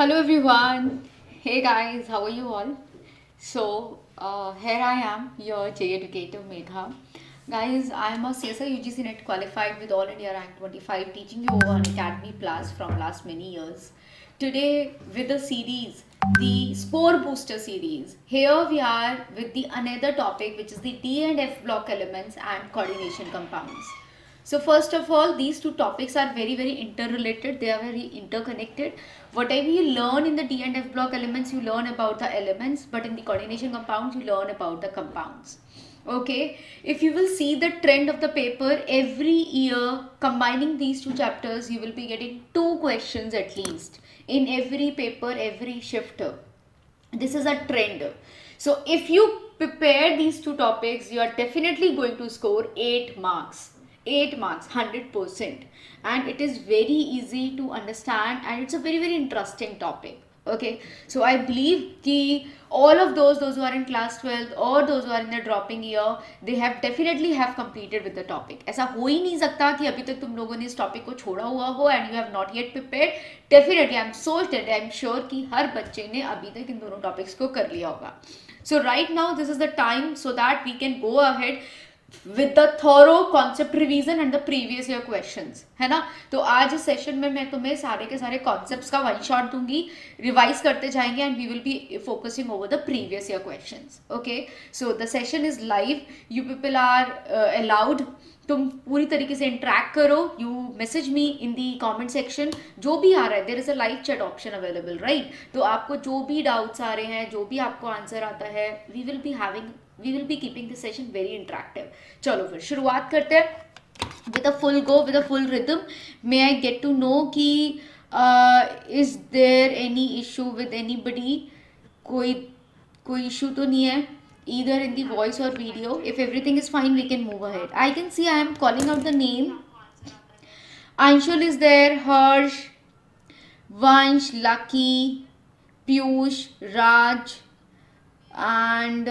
Hello everyone. Hey guys, how are you all? Here I am, your J Educator Megha. Guys, I am a CSI UGC NET qualified with All India Rank 25, teaching you over on Academy Plus from last many years. Today with the series, the Score Booster series. Here we are with the another topic, which is the D and F block elements and coordination compounds. So first of all, these two topics are very interrelated. They are very interconnected. Whatever you learn in the D and F block elements, you learn about the elements, but in the coordination compounds, you learn about the compounds. Okay, if you will see the trend of the paper, every year combining these two chapters, you will be getting 2 questions at least in every paper, every shifter. This is a trend. So if you prepare these two topics, you are definitely going to score 8 marks. 8 marks, 100%, and it is very easy to understand, and it's a very interesting topic. Okay, so I believe कि all of those who are in class 12th or those who are in the dropping year, they have definitely have completed with the topic. ऐसा हो ही नहीं सकता कि अभी तक तुम लोगों ने इस टॉपिक को छोड़ा हुआ हो and you have not yet prepared. Definitely, I'm so I'm sure कि हर बच्चे ने अभी तक इन दोनों टॉपिक्स को कर लिया होगा. So right now this is the time so that we can go ahead with the thorough concept revision and the previous year questions, है ना. तो आज इस सेशन में मैं तुम्हें सारे के सारे concepts का वन शॉट दूंगी, रिवाइज करते जाएंगे and we will be focusing over the previous year questions. Okay, so the session is live. You people are allowed. तुम पूरी तरीके से इंटरेक्ट करो. You message me in the comment section. जो भी आ रहा है, there is a live chat option available, right. तो आपको जो भी डाउट्स आ रहे हैं, जो भी आपको आंसर आता है, we will be keeping this session very interactive. चलो फिर शुरुआत करते हैं with a full go, with a full rhythm. May I get to know कि is there any issue with anybody. कोई इशू तो नहीं है either in the voice or video. If everything is fine, we can move ahead. I can see I am calling out the name. Anshul is there, Harsh, Vansh, Lucky, Piyush, Raj and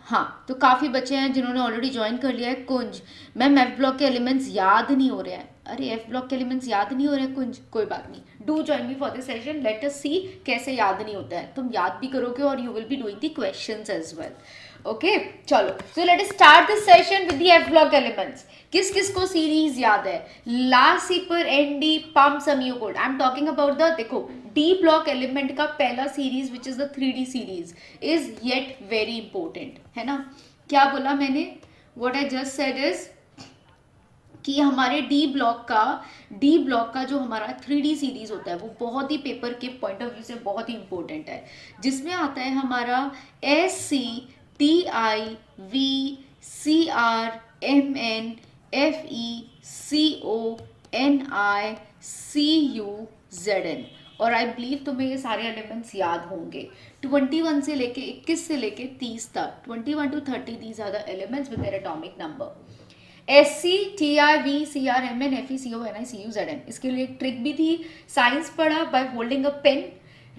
हाँ, तो काफ़ी बच्चे हैं जिन्होंने already join कर लिया है. कुंज, ma'am F block के एलिमेंट्स याद नहीं हो रहे हैं. अरे एफ ब्लॉक के एलिमेंट्स याद नहीं हो रहे हैं कुंज, कोई बात नहीं. Do join me for this session. Let us see कैसे याद नहीं होता है. तुम याद भी करोगे और you will be doing the questions as well. Okay, चलो. So let us start this session with the f block elements. किस किस को सीरीज याद है? लास्ट सीपर, एनडी, पम्प, समियो कोड. I am talking about the, देखो, डी ब्लॉक एलिमेंट का पहला series which is the 3D series is yet very important, है ना. क्या बोला मैंने? What I just said is कि हमारे डी ब्लॉक का जो हमारा 3D सीरीज होता है वो बहुत ही पेपर के पॉइंट ऑफ व्यू से बहुत ही इंपॉर्टेंट है, जिसमें आता है हमारा SC, TI, V, CR, MN, FE, CO, NI, CU, ZN. और आई बिलीव तुम्हें ये सारे एलिमेंट्स याद होंगे. 21 से लेके 21 से लेके 30 तक, 21 to 30, these are the elements with their atomic number. SC, TI, V, CR, MN, FE, CO, NI, CU, ZN. इसके लिए एक ट्रिक भी थी. साइंस पढ़ा by holding a pen,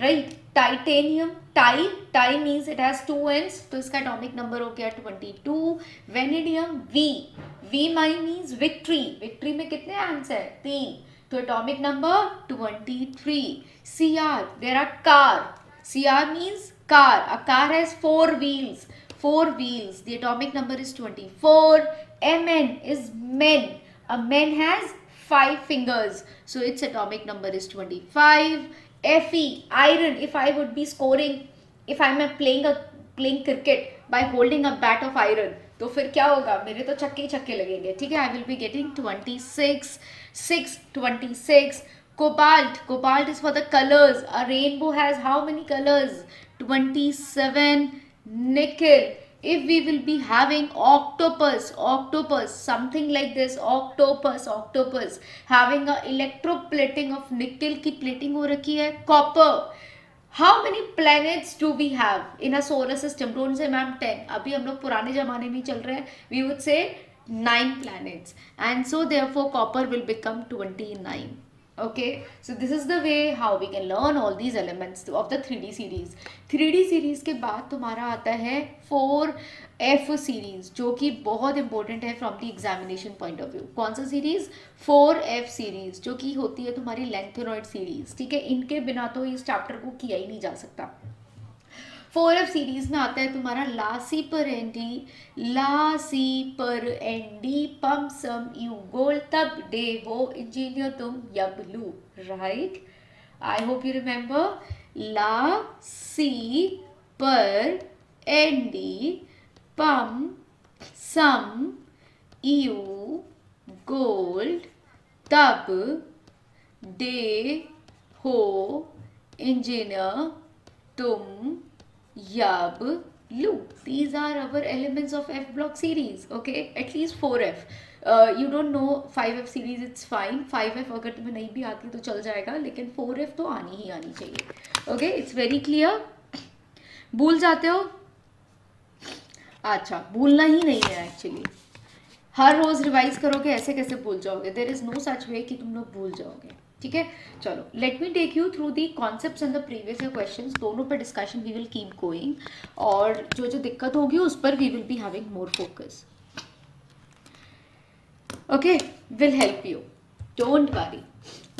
right. Titanium, tie means it has 2 ends, तो इसका atomic number हो गया 22. वेनेडियम, V मीन्स विक्ट्री में कितने एंड्स है? 3, तो atomic number 23. CR, there are car. CR means car. A car has 4 wheels. The atomic number is 24. MN is men. A man has 5 fingers. So its atomic number is 25. FE, iron. If I would be scoring, if I am playing cricket by holding a bat of iron, तो फिर क्या होगा? मेरे तो छक्के ही छक्के लगेंगे, ठीक है. आई will be getting 26. Cobalt is for the colors. A rainbow has how many colors? 27. Nickel, if we will be having octopus, something like this, octopus having a electroplating of nickel की plating हो रखी है. Copper, how many planets do we have in a solar system? Don't say ma'am 10. अभी हम लोग पुराने जमाने में चल रहे हैं. We would say 9 planets, and so therefore copper will become 29. Okay, so this is the way how we can learn all these elements of the 3D series. 3D series के बाद तुम्हारा आता है 4F सीरीज, जो कि बहुत important है from the examination point of view. कौन सा सीरीज? 4F सीरीज, जो कि होती है तुम्हारी लेंथेनॉइड सीरीज. ठीक है, इनके बिना तो इस चैप्टर को किया ही नहीं जा सकता. 4F सीरीज में आता है तुम्हारा लासी पर एंडी पम सम यू गोल तब डे वो इंजीनियर तुम यब लू. Right, I hope you remember. लासी पर एंडी पम सम यू गोल्ड तब डे हो इंजीनियर तुम yab lu. These are our elements of F block series. Okay, at least 4F. You don't know 5F series, it's fine. 5F अगर तुम्हें नहीं भी आती तो चल जाएगा, लेकिन 4F तो आनी ही आनी चाहिए. Okay, it's very clear. भूल जाते हो? अच्छा, भूलना ही नहीं है एक्चुअली. हर रोज रिवाइज करोगे, ऐसे कैसे भूल जाओगे? There is no such way कि तुम लोग भूल जाओगे. ठीक है, चलो let me take you through the concepts and the previous year questions. दोनों पर discussion we will keep going, और जो जो दिक्कत होगी उस पर we will be having more focus. Okay, will help you, don't worry.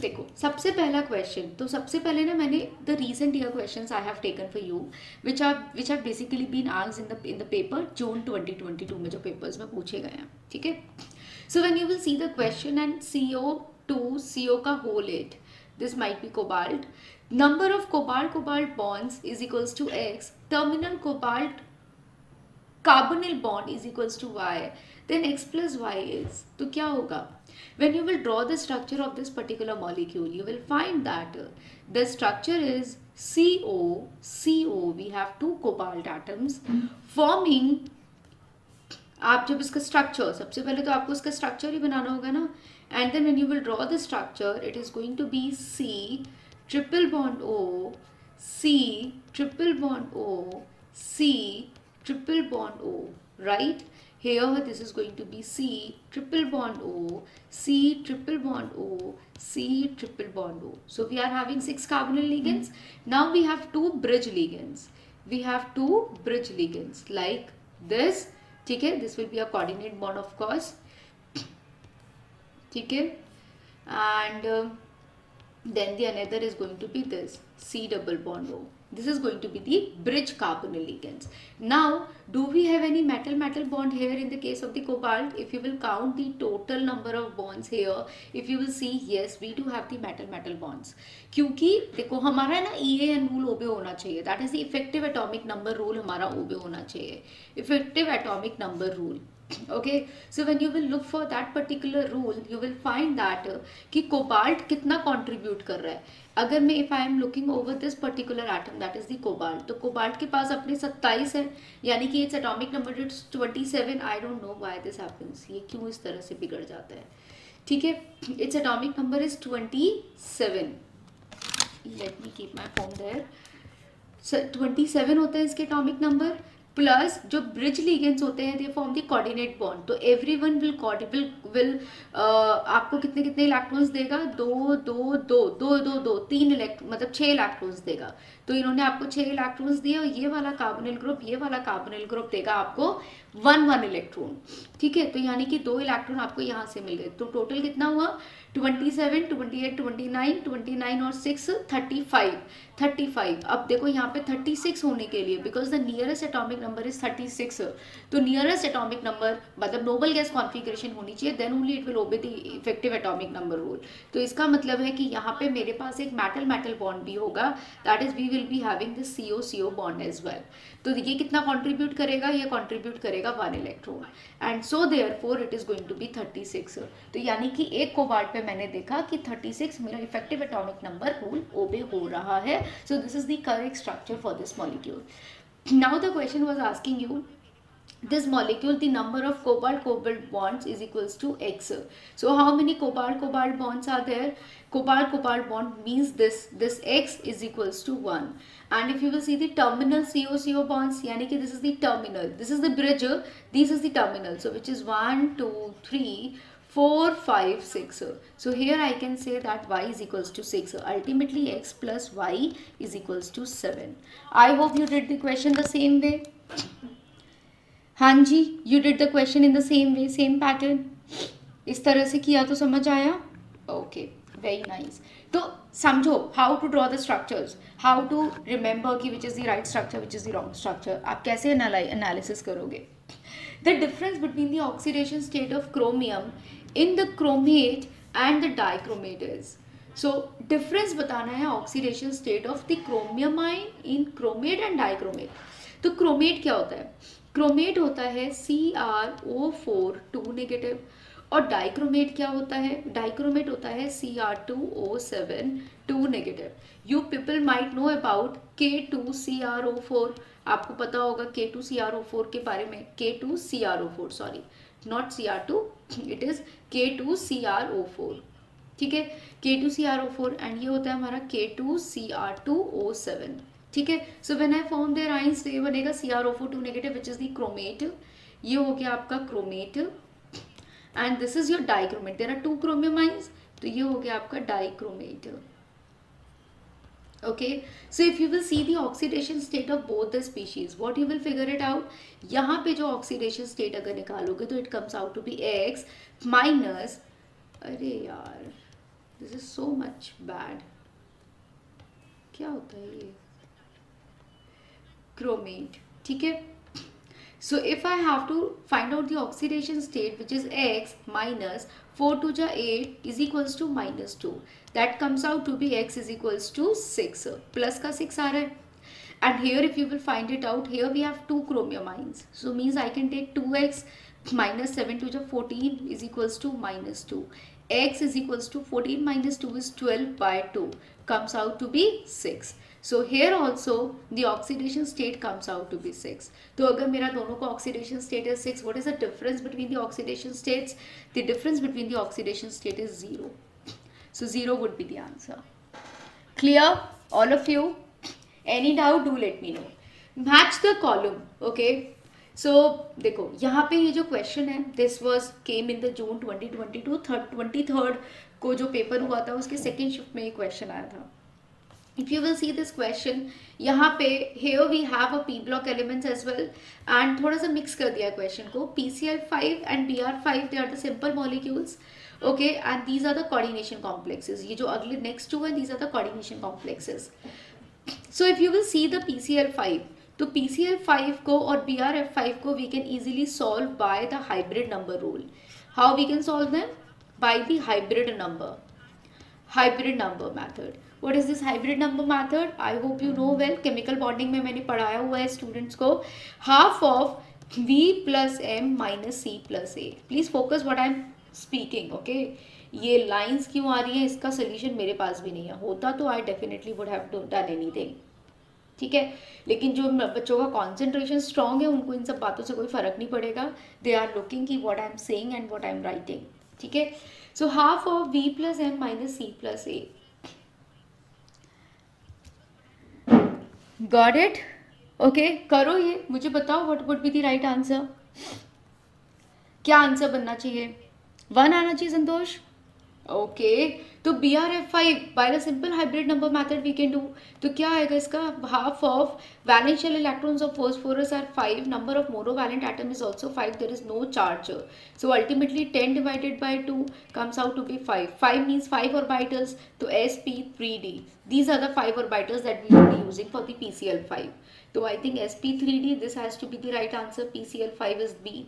देखो, सबसे पहला क्वेश्चन, तो सबसे पहले ना मैंने the recent year questions I have taken for you which have basically been asked in the paper June 2022 में, जो पेपर्स में पूछे गए हैं. ठीक है, so when you will see the question and CO का whole 8, this might be cobalt. Number of cobalt bonds is equals to X. Terminal cobalt carbonyl bond is equals to Y. Then X plus Y is, तो क्या होगा? When you will draw the structure of this particular molecule, you will find that the structure is CO. We have 2 cobalt atoms forming. आप जब इसका structure, सबसे पहले तो आपको इसका स्ट्रक्चर ही बनाना होगा ना. And then when you will draw the structure, it is going to be C triple bond O, C triple bond O, C triple bond O, right? Here this is going to be C triple bond O, C triple bond O, C triple bond O. So we are having 6 carbonyl ligands. Now we have 2 bridge ligands. We have 2 bridge ligands like this. ठीक है, this will be a coordinate bond of course. ठीक है, and then the another is going to be this C double bond O. This is going to be the bridge carbonyl ligands. Now, do we have any metal bond here in the case of the cobalt? If you will count the total number of bonds here, if you will see, yes, we do have the metal bonds. क्योंकि देखो हमारा ना EAN rule OBE होना चाहिए. That is the effective atomic number rule हमारा OBE होना चाहिए. Effective atomic number rule. Okay, so when you will look for that particular rule, you will find that कि cobalt कितना contribute कर रहा है. अगर मैं if I am looking over this particular atom, that is the cobalt, तो cobalt के पास अपने 27 है, यानी कि its atomic number is 27. I don't know why this happens. ये क्यों इस तरह से बिगड़ जाता है. ठीक है, its atomic number is 27. Let me keep my phone there. 27 होता है इसके atomic number. प्लस जो ब्रिज लिगेंड्स होते हैं they form the coordinate bond. तो एवरीवन विल आपको कितने कितने इलेक्ट्रॉन्स देगा? 2 2 2 2 2 2 3 मतलब 6 इलेक्ट्रॉन्स देगा. तो इन्होंने आपको 6 इलेक्ट्रॉन्स दिए और ये वाला कार्बोनिल ग्रुप देगा आपको 1 इलेक्ट्रॉन. ठीक है, तो यानी कि 2 इलेक्ट्रॉन आपको यहाँ से मिल गए. तो टोटल कितना हुआ? 27 28 29 और 6 35. अब देखो यहाँ पे 36 होने के लिए, because the nearest atomic number is 36. तो नियरेस्ट एटॉमिक नंबर मतलब नोबल गैस कॉन्फ़िगरेशन होनी चाहिए, then only it will obey the effective atomic number rule. तो इसका मतलब है कि यहाँ पे मेरे पास एक मेटल बॉन्ड भी होगा, that is we will be having this CO bond as well. तो ये कितना कंट्रीब्यूट करेगा? ये कंट्रीब्यूट करेगा 1 electron, and so therefore it is going to be 36. तो यानी कि एक कोबाल्ट पे मैंने देखा कि 36 मेरा इफेक्टिव एटॉमिक नंबर रूल ओबे हो रहा है. So this is the correct structure for this molecule. Now the question was asking you, this molecule, the number of cobalt bonds is equals to X. So how many cobalt bonds are there? Cobalt bond means this X is equals to 1. And if you will see the terminal CO bonds, yani ki this is the terminal, this is the bridge, this is the terminal. So which is 1 2 3 4, 5, 6. So here I can say that y is equals to 6. Ultimately x plus y is equals to 7. I hope you did the question the same way. हाँ जी, you did the question in the same way, same pattern. इस तरह से किया तो समझ आया? Okay, very nice. तो समझो how to draw the structures, how to remember कि which is the right structure, which is the wrong structure. आप कैसे analysis करोगे? The difference between the oxidation state of chromium in the chromate and the dichromate is, so difference बताना है oxidation state of the chromium ion in chromate and dichromate. तो chromate क्या होता है? Chromate होता है CrO4 2 नेगेटिव, और dichromate क्या होता है? डाइक्रोमेट होता है Cr2O7 2 negative. You people might know about K2CrO4. आपको पता होगा K2CrO4 के बारे में. K2CrO4 sorry, not Cr2, it is K2CrO4. ठीक है, K2CrO4 एंड ये होता है हमारा K2Cr2O7. ठीक है, so when I form their ions तो ये बनेगा CrO4 2 negative which is the chromate. ये हो गया आपका chromate and this is your dichromate. There are two chromium ions, तो ये हो गया आपका dichromate. Okay, so if you will see the oxidation state of both the species, what you will figure it out, यहाँ पे जो oxidation state अगर निकालोगे तो it comes out to be X minus, अरे यार this is so much bad, क्या होता है ये chromate. ठीक है, so if I have to find out the oxidation state which is X minus 4 to the 8 is equals to minus 2, that comes out to be X is equals to 6, plus का 6 आ रहा है. And here if you will find it out, here we have two chromium ions, so means I can take 2X minus 7 to the 14 is equals to minus 2. X is equals to 14 minus 2 is 12 by 2, comes out to be 6. So here also the oxidation state comes out to be 6. तो अगर मेरा दोनों का oxidation state is 6, what is the difference between the oxidation states? The difference between the oxidation state is 0. So 0 would be the answer. Clear, all of you? Any doubt? Do let me know. Match the column. Okay. So देखो यहाँ पे ये जो question है, this was came in the June 2022 23rd को जो paper हुआ था उसके सेकेंड शिफ्ट में ये क्वेश्चन आया था. If you will see this question, यहाँ पे here we have a p block elements as well, and थोड़ा सा mix कर दिया question को. PCl5 and Br5 they are the simple molecules, okay, and these are the coordination complexes. ये जो अगले next two हैं, these are the coordination complexes. So if you will see the PCl5, तो PCl5 को और BrF5 को we can easily solve by the hybrid number rule. How we can solve them? By the hybrid number method. What is this hybrid number method? I hope you know well. Chemical bonding में मैंने पढ़ाया हुआ है students को. Half of V plus M minus C plus A. Please focus what I'm speaking, okay? ये lines क्यों आ रही है इसका solution मेरे पास भी नहीं है. होता तो I definitely would have done anything. ठीक है, लेकिन जो बच्चों का concentration strong है उनको इन सब बातों से कोई फर्क नहीं पड़ेगा. They are looking कि what I'm saying and what I'm writing. ठीक है, so half of V plus M minus C plus A. Got it? Okay, करो ये, मुझे बताओ what would be the right answer. क्या आंसर बनना चाहिए? 1 आना चाहिए संतोष. ओके, तो BrF5 by the simple hybrid number method we can do. तो क्या आएगा इसका? Half of valential electrons of phosphorus are 5, number of monovalent atom is also 5, there is no charge. So ultimately 10 divided by 2 comes out to be 5. 5 means 5 orbitals, तो sp3d. These are the 5 orbitals that we will be using for the PCl5. So I think sp3d, this has to be the right answer. PCl5 is B.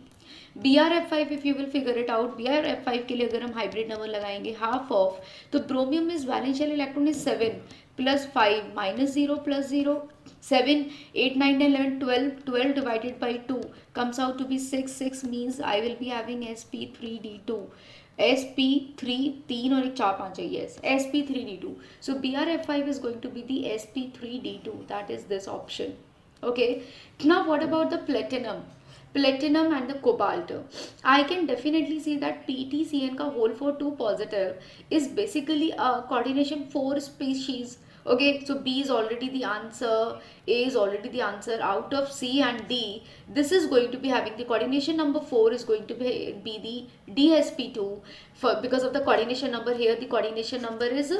BrF5 if you will figure it out, BrF5 के लिए अगर हम hybrid number लगाएंगे half of, तो ब्रोमियम is वैलेंशियल electron is 7 plus 5 minus 0 plus 0, 7 8 9 10 11 12, 12 divided by 2 comes out to be 6. 6 means I will be having sp3d2. sp3 3 और एक 4 5 है, yes, sp3d2. So BrF5 is going to be the sp3d2, that is this option. Okay, now what about the platinum and the cobalt? I can definitely see that PTCN का whole for 2 positive is basically a coordination 4 species Okay, so B is already the answer, A is already the answer. Out of C and D, this is going to be having the coordination number 4 is going to be the DSP2, because of the coordination number here. The coordination number is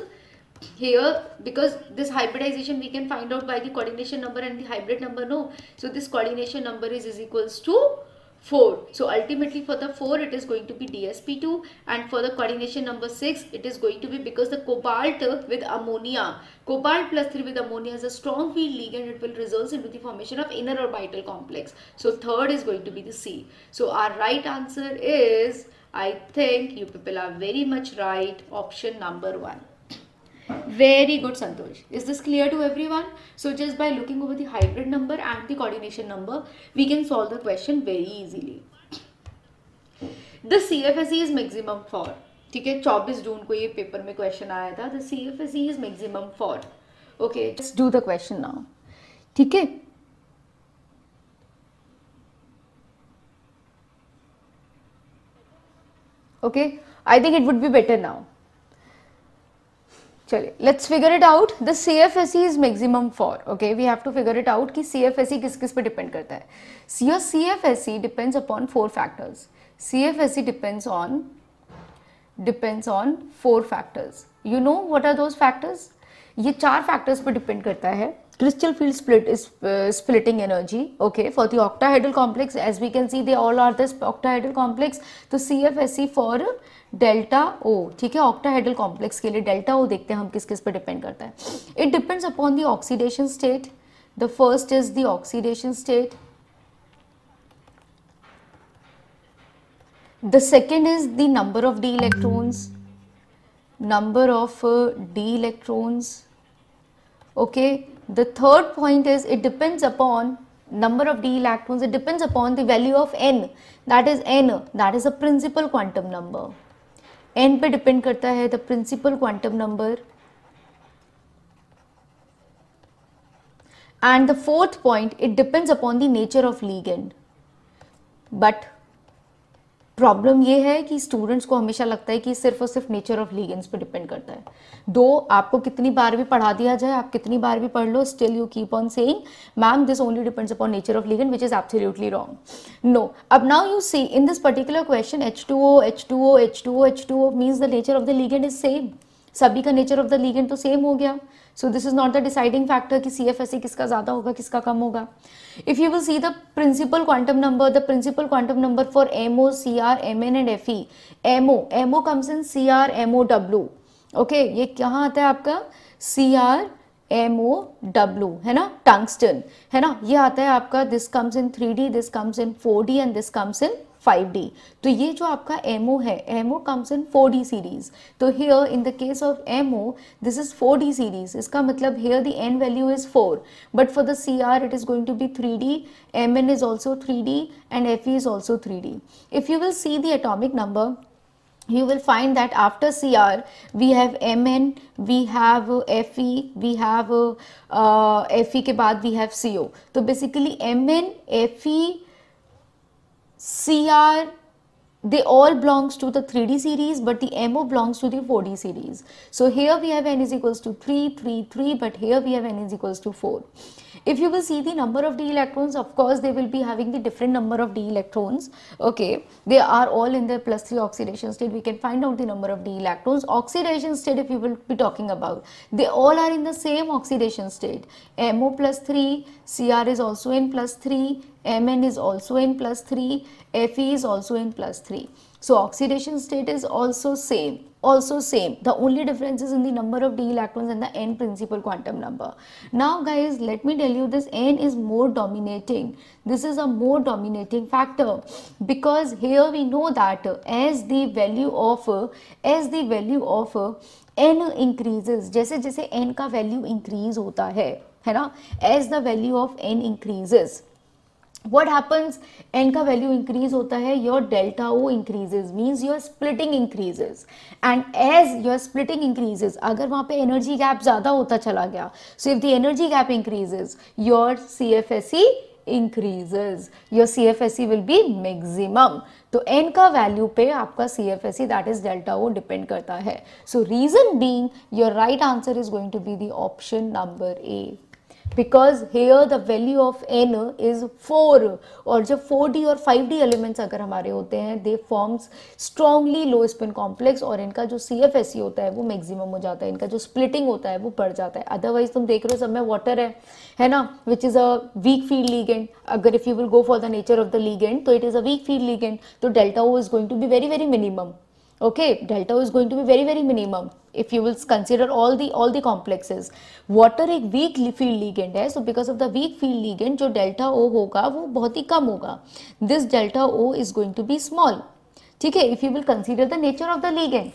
here, because this hybridization we can find out by the coordination number and the hybrid number, no. So this coordination number is equals to 4. So ultimately for the 4 it is going to be DSP2, and for the coordination number 6 it is going to be, because the cobalt with ammonia, cobalt plus 3 with ammonia has a strong field ligand, it will result into the formation of inner orbital complex. So third is going to be the C. So our right answer is, I think you people are very much right, option number 1. Very good, Santosh. Is this clear to everyone? So just by looking over the hybrid number and the coordination number, we can solve the question very easily. The CFSE is maximum for, ठीक है, 24 जून को ये paper में question आया था. The CFSE is maximum for. Okay, just do the question now. ठीक है. Okay, I think it would be better now. चलिए, let's figure it out. The CFSE is maximum for. Okay, we have to figure it out कि CFSE किस किस पे depend करता है. Your CFSE depends upon 4 factors. CFSE depends on 4 factors. You know what are those factors? ये 4 factors पे depend करता है. Crystal field split is splitting energy. Okay, for the octahedral complex, as we can see, they all are this octahedral complex. तो CFSE for delta ओ, ठीक है, octahedral complex के लिए delta ओ देखते हैं हम किस किस पे डिपेंड करता है. It depends upon the oxidation state. The first is the oxidation state. The second is the number of D electrons. Okay, the third point is it depends upon number of d electrons. It depends upon the value of n. That is n. That is a principal quantum number. n पे depend करता है the principal quantum number. And the fourth point, it depends upon the nature of ligand. But problem ये है कि students को हमेशा लगता है कि सिर्फ और सिर्फ नेचर ऑफ लिगेंड्स पे डिपेंड करता है. दो आपको कितनी बार भी पढ़ा दिया जाए, आप कितनी बार भी पढ़ लो, still you keep on saying ma'am this only depends upon nature of ligand, which is absolutely wrong. No, अब now you see in this particular question H2O means the nature of the ligand is same. सभी का nature of the ligand तो same हो गया. So this is not the deciding factor कि CFSE किसका ज्यादा होगा किसका कम होगा. If you will see the principal quantum number for MO, CR, MN and Fe. MO comes in CR, MOW. Okay, ये कहाँ आता है आपका CR, MOW, है ना, टंगस्टन, है ना, ये आता है आपका. This comes in 3D, this comes in 4D and this comes in 5D. तो ये जो आपका MO है, MO comes in 4D series. तो here in the case of MO, this is 4D series. इसका मतलब here the n value is 4. But for the CR it is going to be 3D, MN is also 3D and Fe is also 3D. If you will see the atomic number, you will find that after CR we have MN, we have Fe, we have Fe के बाद we have CO. तो basically MN, Fe, CR, they all belongs to the 3D series, but the MO belongs to the 4D series. So here we have n is equals to 3, 3, 3, but here we have n is equals to 4. If you will see the number of d electrons, of course they will be having the different number of d electrons. Okay, they are all in the +3 oxidation state. We can find out the number of d electrons. Oxidation state, if you will be talking about, they all are in the same oxidation state. MO +3, CR is also in +3, MN is also in +3, Fe is also in +3. So oxidation state is also same. The only difference is in the number of d electrons and the n principal quantum number. Now guys, let me tell you, this n is more dominating. This is a more dominating factor, because here we know that as the value of n increases, जैसे जैसे n का value increase होता है ना, as the value of n increases, what happens, n का value increase होता है, your delta O increases, means your splitting increases, and as your splitting increases, अगर वहाँ पे energy gap ज़्यादा होता चला गया, so if the energy gap increases, your CFSE increases, your CFSE will be maximum. तो n का वैल्यू पे आपका CFSE that is delta O depend करता है. So reason being your right answer is going to be the option number A, because here the value of n is 4 और जब 4D और 5D elements अगर हमारे होते हैं they forms strongly low spin complex और इनका जो CFSE होता है वो मैक्सिमम हो जाता है, इनका जो स्प्लिटिंग होता है वो बढ़ जाता है. अदरवाइज तुम देख रहे हो सब में वाटर है ना, which is a weak field ligand. अगर if you will go for the nature of the ligand तो it is a weak field ligand, तो delta O is going to be very very minimum. Okay, delta O is going to be very very minimum if you will consider all the complexes. Water एक weak field ligand है, so because of the weak field ligand जो delta O होगा वो बहुत ही कम होगा. This delta O is going to be small. ठीक है, if you will consider the nature of the ligand,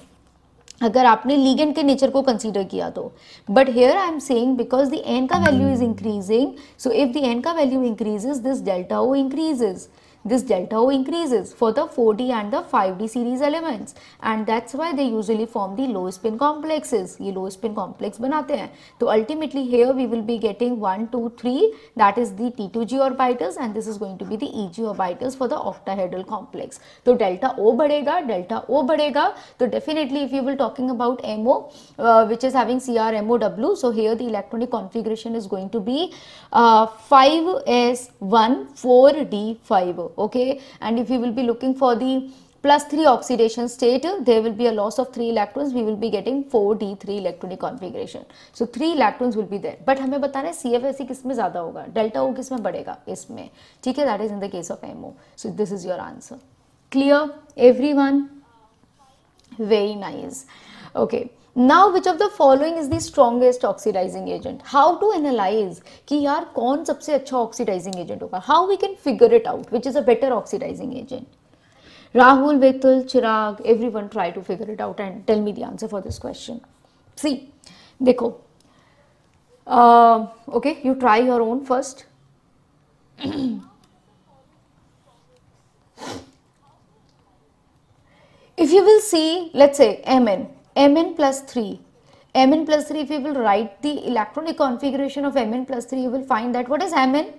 अगर आपने ligand के नेचर को कंसीडर किया तो. But here I am saying because the n का value is increasing, so if the n का value increases this delta O increases. This delta O increases for the 4D and the 5D series elements, and that's why they usually form the low spin complexes. ये low spin complex बनाते हैं. तो ultimately here we will be getting 1, 2, 3, that is the T2G orbitals, and this is going to be the EG orbitals for the octahedral complex. तो delta O बढ़ेगा, तो definitely if you will talking about MO, which is having CRMOW, so here the electronic configuration is going to be 5s1 4d5. Okay, and if you will be looking for the +3 oxidation state, there will be a loss of 3 electrons, we will be getting 4d3 electronic configuration. So 3 electrons will be there. But हमें बताना है CFSE किस में ज़्यादा होगा, delta O किस में बढ़ेगा, इसमें. ठीक है, that is in the case of MO. So this is your answer. Clear everyone? Very nice. Okay. Now which of the following is the strongest oxidizing agent? How to analyze कि यार कौन सबसे अच्छा oxidizing agent होगा? How we can figure it out? Which is a better oxidizing agent? Rahul, Vitul, Chirag, everyone try to figure it out and tell me the answer for this question. See, देखो, okay, you try your own first. If you will see, let's say Mn plus 3, if you will write the electronic configuration of Mn plus 3, you will find that what is Mn?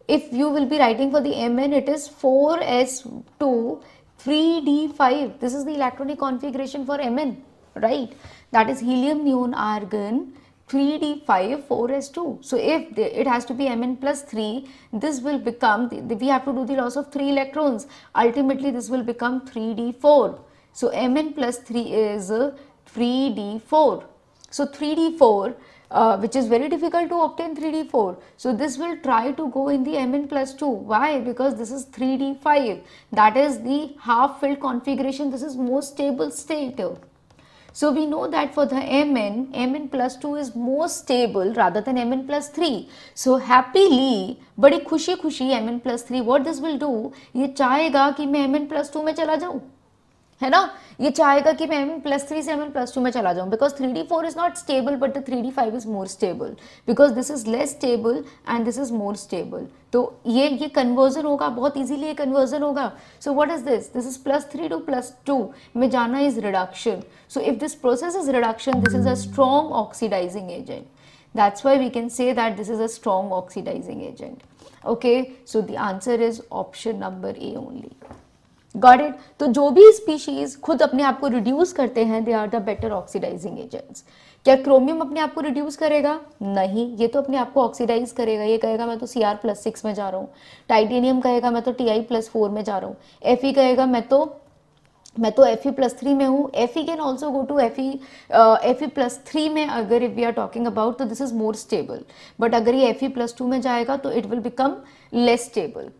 If you will be writing for the Mn, it is 4s2 3d5. This is the electronic configuration for Mn, right? That is helium, neon, argon, 3d5 4s2. So if it has to be Mn plus 3, this will become, we have to do the loss of 3 electrons. Ultimately this will become 3d4. So Mn plus 3 is 3d4. So 3d4, which is very difficult to obtain 3d4. So this will try to go in the Mn plus 2. Why? Because this is 3d5. That is the half filled configuration. This is most stable state. So we know that for the Mn plus 2 is more stable rather than Mn plus 3. So happily, बड़ी खुशी खुशी Mn plus 3, what this will do, ये चाहेगा कि मैं Mn plus 2 में चला जाऊँ, है ना, ये चाहेगा कि मैं Mn plus 3 से Mn plus 2 में चला जाऊँ, because 3d4 is not stable but the 3d5 is more stable, because this is less stable and this is more stable. तो ये conversion होगा, बहुत easily ये conversion होगा. So what is this? This is plus 3 to plus 2 में जाना is reduction. So if this process is reduction, this is a strong oxidizing agent. That's why we can say that this is a strong oxidizing agent. Okay, so the answer is option number A only. Got it? तो जो भी species खुद अपने आप को reduce करते हैं, they are the better oxidising agents. क्या क्रोमियम अपने आप को रिड्यूस करेगा? नहीं, ये तो अपने आप को ऑक्सीडाइज करेगा. ये कहेगा मैं तो Cr+6 में जा रहा हूँ. टाइटेनियम कहेगा मैं तो Ti+4 में जा रहा हूँ. Fe कहेगा मैं तो Fe+3 में हूँ. Fe can also go to Fe+3 में. अगर if we are talking about, तो this is more stable. But अगर ये Fe+2 में जाएगा तो it will become less stable,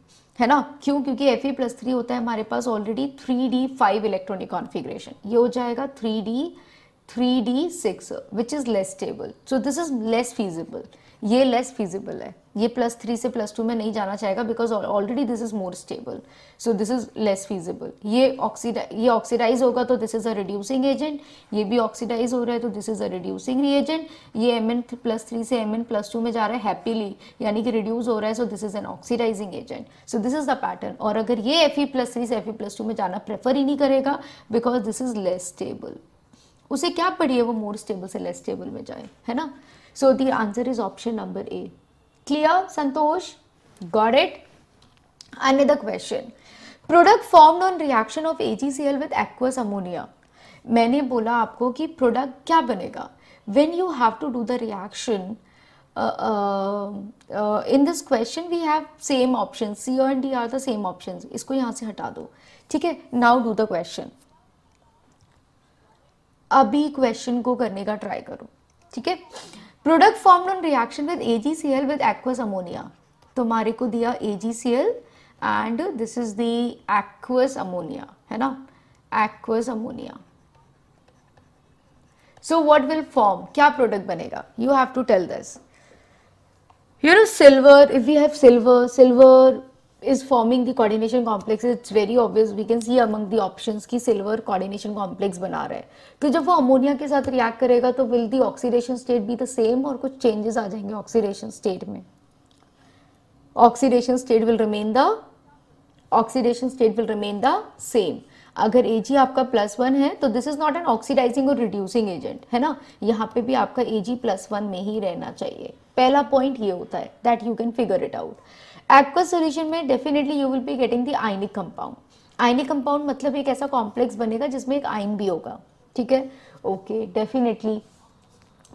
है ना. क्यों? क्योंकि Fe+3 होता है हमारे पास ऑलरेडी 3d5 इलेक्ट्रॉनिक कॉन्फ़िगरेशन. ये हो जाएगा 3d6 which is less stable. So this is less feasible. ये लेस फीजिबल है. ये +3 से +2 में नहीं जाना चाहेगा because already this is more stable. So this is less feasible. ये ऑक्सीडाइज होगा तो this is a reducing agent. ये भी ऑक्सीडाइज हो रहा है तो this is a reducing reagent. ये Mn+3 से Mn+2 में जा रहा है हैप्पीली, यानी कि रिड्यूस हो रहा है. So this is an oxidising agent. So this is the pattern. और अगर ये Fe+3 से Fe+2 में जाना प्रेफर ही नहीं करेगा because this is less stable. उसे क्या पड़ी है वो मोर स्टेबल से लेस स्टेबल में जाए, है ना. So the answer is option number A. Clear Santosh? Got it? Another question. Product formed on reaction of AgCl with aqueous ammonia. मैंने बोला आपको कि प्रोडक्ट क्या बनेगा when you have to do the reaction. In this question we have same options, C और D are the same options. इसको यहाँ से हटा दो, ठीक है. Now do the question. अभी क्वेश्चन को करने का ट्राई करो, ठीक है. Product formed on reaction with AgCl with aqueous ammonia. तुम्हारे को दिया AgCl and this is the aqueous ammonia, है ना, aqueous ammonia. So what will form? क्या प्रोडक्ट बनेगा? You have to tell this. You know silver, if we have silver is forming the coordination complex. It's very obvious, we can see among the options कि silver coordination complex बना रहा है. तो जब वो ammonia के साथ रिएक्ट करेगा तो will the oxidation state be the same और कुछ changes आ जाएंगे oxidation state में. Oxidation state will remain the same. अगर Ag आपका +1 है तो this is not an oxidising और रिड्यूसिंग एजेंट, है ना. यहाँ पे भी आपका Ag +1 में ही रहना चाहिए. पहला पॉइंट ये होता है that you can figure it out. Aqueous solution में definitely you will be getting the ionic compound. Ionic compound मतलब एक ऐसा कॉम्प्लेक्स बनेगा जिसमें एक आयन भी होगा, ठीक है. Okay, definitely.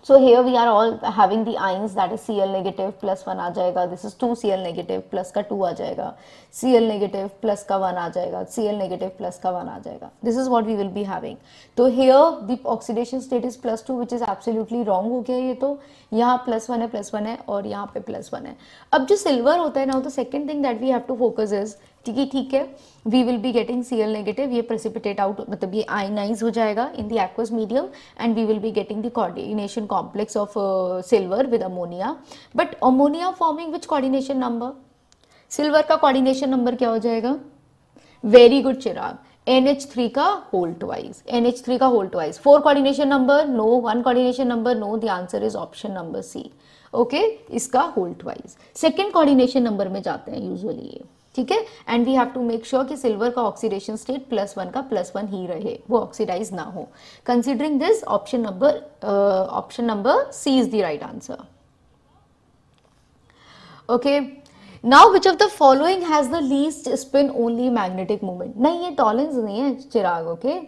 So here we are all having the ions, that is Cl negative plus 1 आ जाएगा. This is 2 Cl negative plus का 2 आ जाएगा. Cl negative plus का 1 आ जाएगा. Cl negative plus का 1 आ जाएगा. This is what we will be having. तो here the oxidation state is +2 which is absolutely wrong हो गया ये. तो यहाँ +1 है और यहाँ पे +1 है. अब जो सिल्वर होता है ना, तो second thing that we have to focus is, ठीक है, we will be getting Cl negative, ये प्रेसिपिटेट आउट, मतलब ये आयनाइज हो जाएगा in the aqueous medium and we will be getting the coordination complex of silver with ammonia. But ammonia forming which coordination number? Silver का coordination number क्या हो जाएगा? Very good चिराग, NH3 का whole twice. NH3 का whole twice. 4 coordination number no, 1 coordination number no. The answer is option number C. Okay, इसका whole twice. Second coordination number में जाते हैं यूजुअली ये, ठीक है. And we have to make sure कि सिल्वर का ऑक्सीडेशन स्टेट +1 का +1 ही रहे, वो ऑक्सीडाइज ना हो. Considering this, option number C is the right answer. Okay, now which of the following has the least spin only magnetic moment? नहीं, ये टॉलेंस नहीं है Chirag. Okay,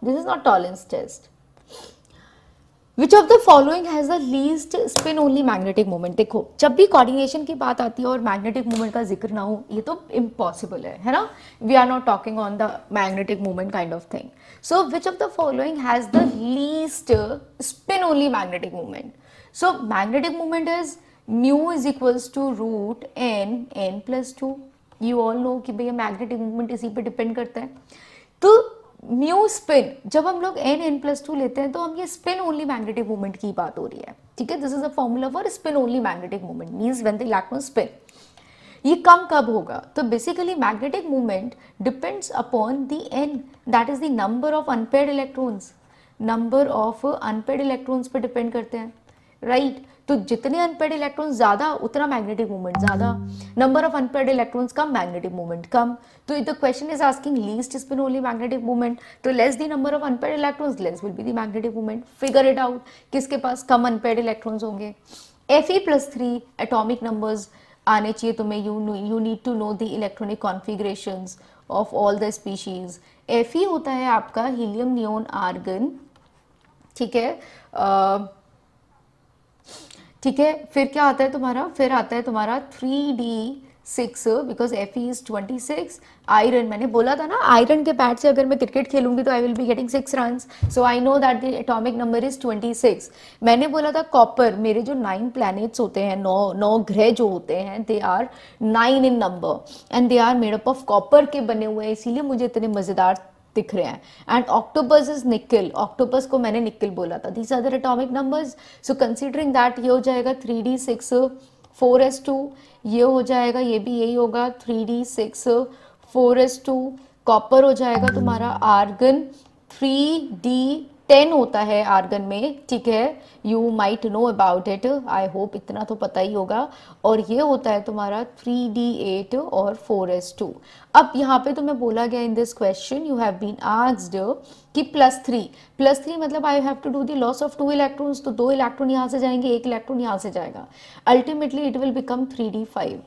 this is not Tollens test. Which of the following has the least spin only magnetic moment? देखो, जब भी coordination की बात आती है और मैग्नेटिक मोमेंट का जिक्र ना हो, ये तो इम्पॉसिबल है ना. We are not talking on the magnetic moment kind of thing. So which of the following has the least spin only magnetic moment? So magnetic moment is mu is equals to root n+2. You all know कि भैया magnetic moment इसी पे depend करता है. तो mu spin, जब हम लोग n+2 लेते हैं तो हम ये स्पिन ओनली मैग्नेटिक मोमेंट की बात हो रही है, ठीक है. This is a formula for spin only magnetic moment, means when the electron spin. ये कम कब होगा? तो basically magnetic moment depends upon the n, that is the number of unpaired electrons. Number of unpaired electrons पे depend करते हैं, right. तो जितने अनपेयर्ड इलेक्ट्रॉन्स ज्यादा उतना मैग्नेटिक मोमेंट ज्यादा. नंबर ऑफ अनपेयर्ड इलेक्ट्रॉन्स कम, मैग्नेटिक मोमेंट कम. तो the question is asking least spin only magnetic moment. तो less the number of unpaired electrons, less will be the magnetic moment. Figure it out, किसके पास कम unpaired electrons होंगे. Fe+3 atomic numbers आने चाहिए तुम्हें. You need to know the electronic configurations of all the species. Fe होता है आपका helium, neon, argon, ठीक है. ठीक है, फिर क्या आता है तुम्हारा? फिर आता है तुम्हारा 3d6 because Fe is 26. Iron, मैंने बोला था ना, आयरन के बैट से अगर मैं क्रिकेट खेलूंगी तो I will be getting 6 runs. So I know that the atomic number is 26. मैंने बोला था कॉपर, मेरे जो 9 प्लैनेट्स होते हैं, 9 ग्रह जो होते हैं, they are 9 in number and they are made up of copper के बने हुए हैं, इसीलिए मुझे इतने मजेदार दिख रहे हैं. And octopus is nickel, octopus को मैंने निकल बोला था. These are the atomic numbers. So considering that ये हो जाएगा 3d6 4s2, ये हो जाएगा, ये भी यही होगा 3d6 4s2. कॉपर हो जाएगा तुम्हारा आर्गन, 3d10 होता है आर्गन में, ठीक है. You might know about it, I hope इतना तो पता ही होगा. और ये होता है तुम्हारा 3d8 और 4s2. अब यहाँ पे तुम्हें बोला गया in this question, you have been asked कि +3 मतलब I have to do the loss of 2 electrons. तो 2 इलेक्ट्रॉन यहाँ से जाएंगे, 1 इलेक्ट्रॉन यहाँ से जाएगा. Ultimately it will become 3d5.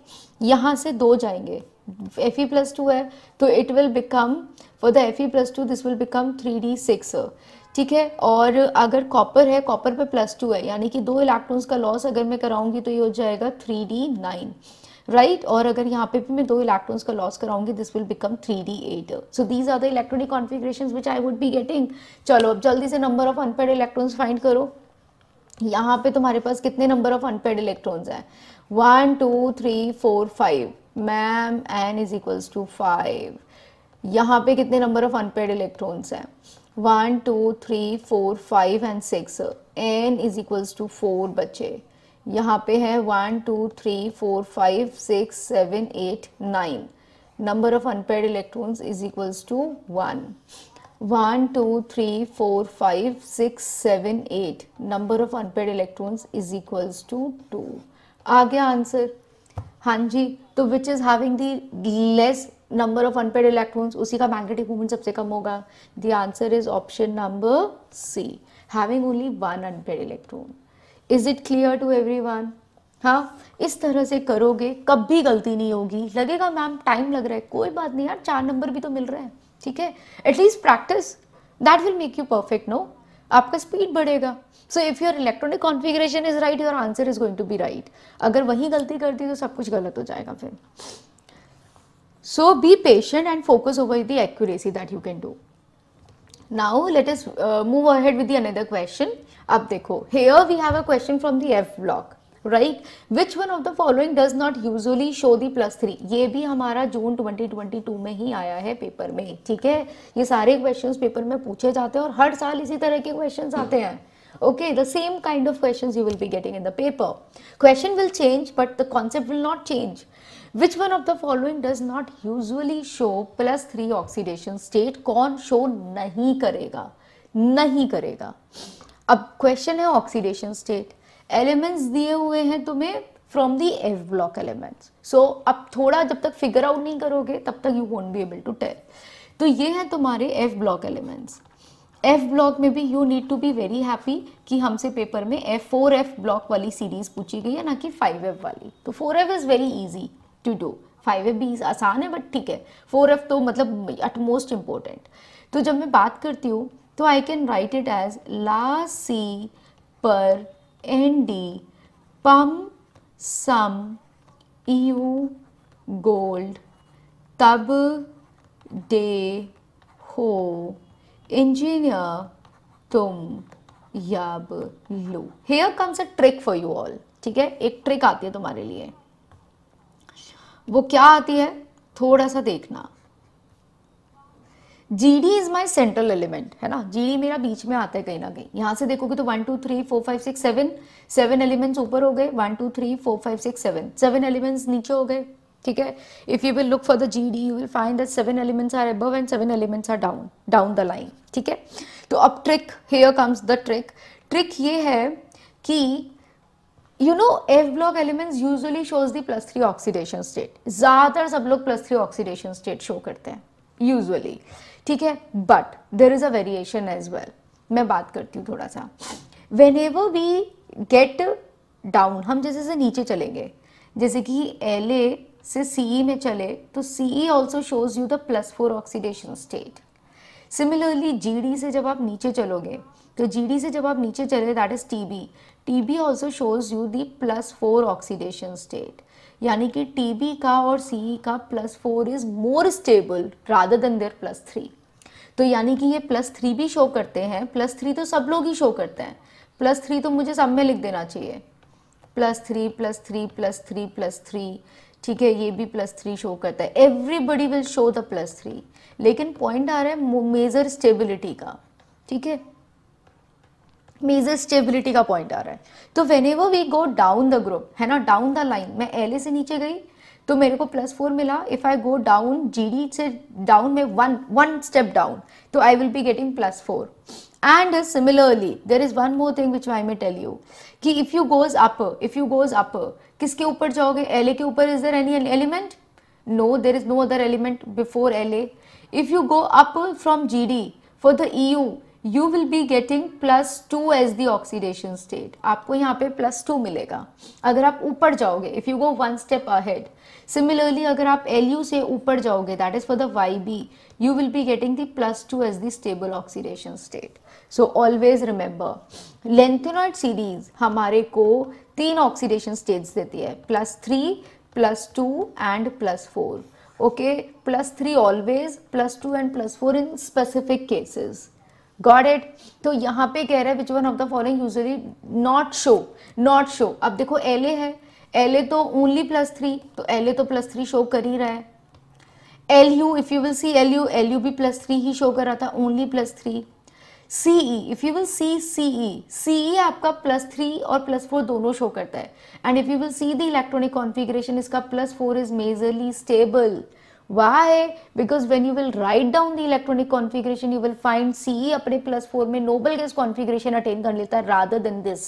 यहाँ से 2 जाएंगे, Fe+2 है तो it will become, for the Fe+2 this will become 3d6, ठीक है। और अगर कॉपर है, कॉपर पे +2 है, यानी कि 2 इलेक्ट्रॉन्स का लॉस अगर मैं कराऊंगी तो ये हो जाएगा 3d9, राइट। और अगर यहाँ पे भी मैं 2 इलेक्ट्रॉन्स का लॉस कराऊंगी this will become 3d8। So these are the electronic configurations which I would be getting. चलो अब जल्दी से number of unpaired electrons find करो। यहाँ पे तुम्हारे पास कितने नंबर ऑफ अनपेयर्ड इलेक्ट्रॉन्स हैं? 1 2 3 4 5, ma'am n is equals to 5। यहाँ पे कितने नंबर ऑफ अनपेयर्ड इलेक्ट्रॉन्स हैं? 1 2 3 4 5 and 6, n is equals to 4 बचे। यहाँ पे है 1 2 3 4 5 6 7 8 9, number of unpaired electrons is equals to 1। 1 2 3 4 5 6 7 8, number of unpaired electrons is equals to 2। आ गया आंसर? हाँ जी। तो which is having the less number of unpaired electrons, उसी का मैग्नेटिक मोमेंट सबसे कम होगा। The answer is option number C, having only 1 unpaired electron. Is it clear to everyone? हाँ, इस तरह से करोगे कभी गलती नहीं होगी। लगेगा मैम टाइम लग रहा है, कोई बात नहीं यार, 4 नंबर भी तो मिल रहे हैं, ठीक है। At least practice, that will make you perfect, no, आपका स्पीड बढ़ेगा। So if your electronic configuration is right, your answer is going to be right. अगर वही गलती कर दी तो सब कुछ गलत हो जाएगा फिर। So be patient and focus over the accuracy that you can do. Now let us move ahead with the another question. अब देखो, here we have a question from the F block, right? Which one of the following does not usually show the +3? ये भी हमारा जून 2022 में ही आया है paper में, ठीक है। ये सारे क्वेश्चंस पेपर में पूछे जाते हैं और हर साल इसी तरह के क्वेश्चंस आते हैं। Okay, the same kind of questions you will be getting in the paper. Question will change, but the concept will not change. Which one of the following does not usually show +3 oxidation state? कौन show नहीं करेगा? नहीं करेगा। अब question है oxidation state, elements दिए हुए हैं तुम्हें from the F block elements. So अब थोड़ा जब तक फिगर आउट नहीं करोगे तब तक you won't be able to tell. तो ये है तुम्हारे F block elements. F block में भी you need to be very happy कि हमसे पेपर में F4F ब्लॉक वाली सीरीज पूछी गई है, ना कि 5F वाली। तो 4F is very easy to do, 5F भी आसान है बट ठीक है, 4F तो मतलब एट मोस्ट इम्पोर्टेंट। तो जब मैं बात करती हूँ तो I can write it as ला सी पर ND पम सम यू गोल्ड तब डे हो इंजीनियर तुम यब लो। Here comes a trick for you all, ठीक है। एक ट्रिक आती है तुम्हारे लिए, वो क्या आती है थोड़ा सा देखना। GD is my central element, है ना। GD मेरा बीच में आता है कहीं ना कहीं। यहाँ से देखोगे तो 1 2 3 4 5 6 7 एलिमेंट्स ऊपर हो गए, 1 2 3 4 5 6 7 एलिमेंट्स नीचे हो गए, ठीक है। If you will look for the GD you will find that 7 elements are above and 7 elements are down the line, ठीक है। तो अब trick, here comes the trick. Trick ये है कि you know F block elements usually shows the +3 oxidation state. ज्यादातर सब लोग +3 ऑक्सीडेशन स्टेट शो करते हैं यूजुअली, ठीक है। But there is a variation as well. मैं बात करती हूँ थोड़ा सा। Whenever we get down, हम जैसे से नीचे चलेंगे, जैसे कि LA से CE में चले तो CE also shows you the +4 oxidation state. Similarly GD से जब आप नीचे चलोगे तो GD से जब आप नीचे चले that is TB also shows you the +4 oxidation state. यानी कि TB का और CE का +4 is more stable rather than their +3। तो यानी कि ये +3 भी शो करते हैं, +3 तो सब लोग ही शो करते हैं, +3 तो मुझे सब में लिख देना चाहिए, +3 +3 +3 +3, ठीक है। ये भी +3 शो करता है, एवरीबडी विल शो द +3। लेकिन पॉइंट आ रहा है मेजर स्टेबिलिटी का, ठीक है, मेजर स्टेबिलिटी का पॉइंट आ रहा है। तो whenever we go down the group, है ना, डाउन द लाइन, मैं LA से नीचे गई तो मेरे को +4 मिला। If I go down GD से डाउन में वन स्टेप डाउन तो I will be getting +4। And similarly there is one more thing which I may tell you कि इफ यू गोज अप किसके ऊपर जाओगे? LA के ऊपर। Is there any element? No, there is no other element before LA। If you go up from GD for the EU you will be getting +2 as the oxidation state. आपको यहाँ पे +2 मिलेगा अगर आप ऊपर जाओगे, if you go one step ahead. Similarly, अगर आप Lu से ऊपर जाओगे, that is for the Yb, you will be getting the +2 as the stable oxidation state. So always remember, lengthenoid series हमारे को 3 oxidation states देती है, +3, +2 and +4. Okay, +3 always, +2 and +4 in specific cases. Got it? तो यहाँ पे कह रहा है which one of the following usually not show. अब देखो LA है, LA तो ओनली +3, तो LA तो +3 शो कर ही रहा है. LU, if you will C LU भी +3 ही शो कर रहा था, only +3. CE, if you will C CE आपका +3 और +4 दोनों शो करता है. And if you will see the electronic configuration, इसका +4 is majorly stable. Why? Because when you will write down the electronic configuration, you will find CE अपने +4 में noble gas configuration attain कर लेता है rather than this.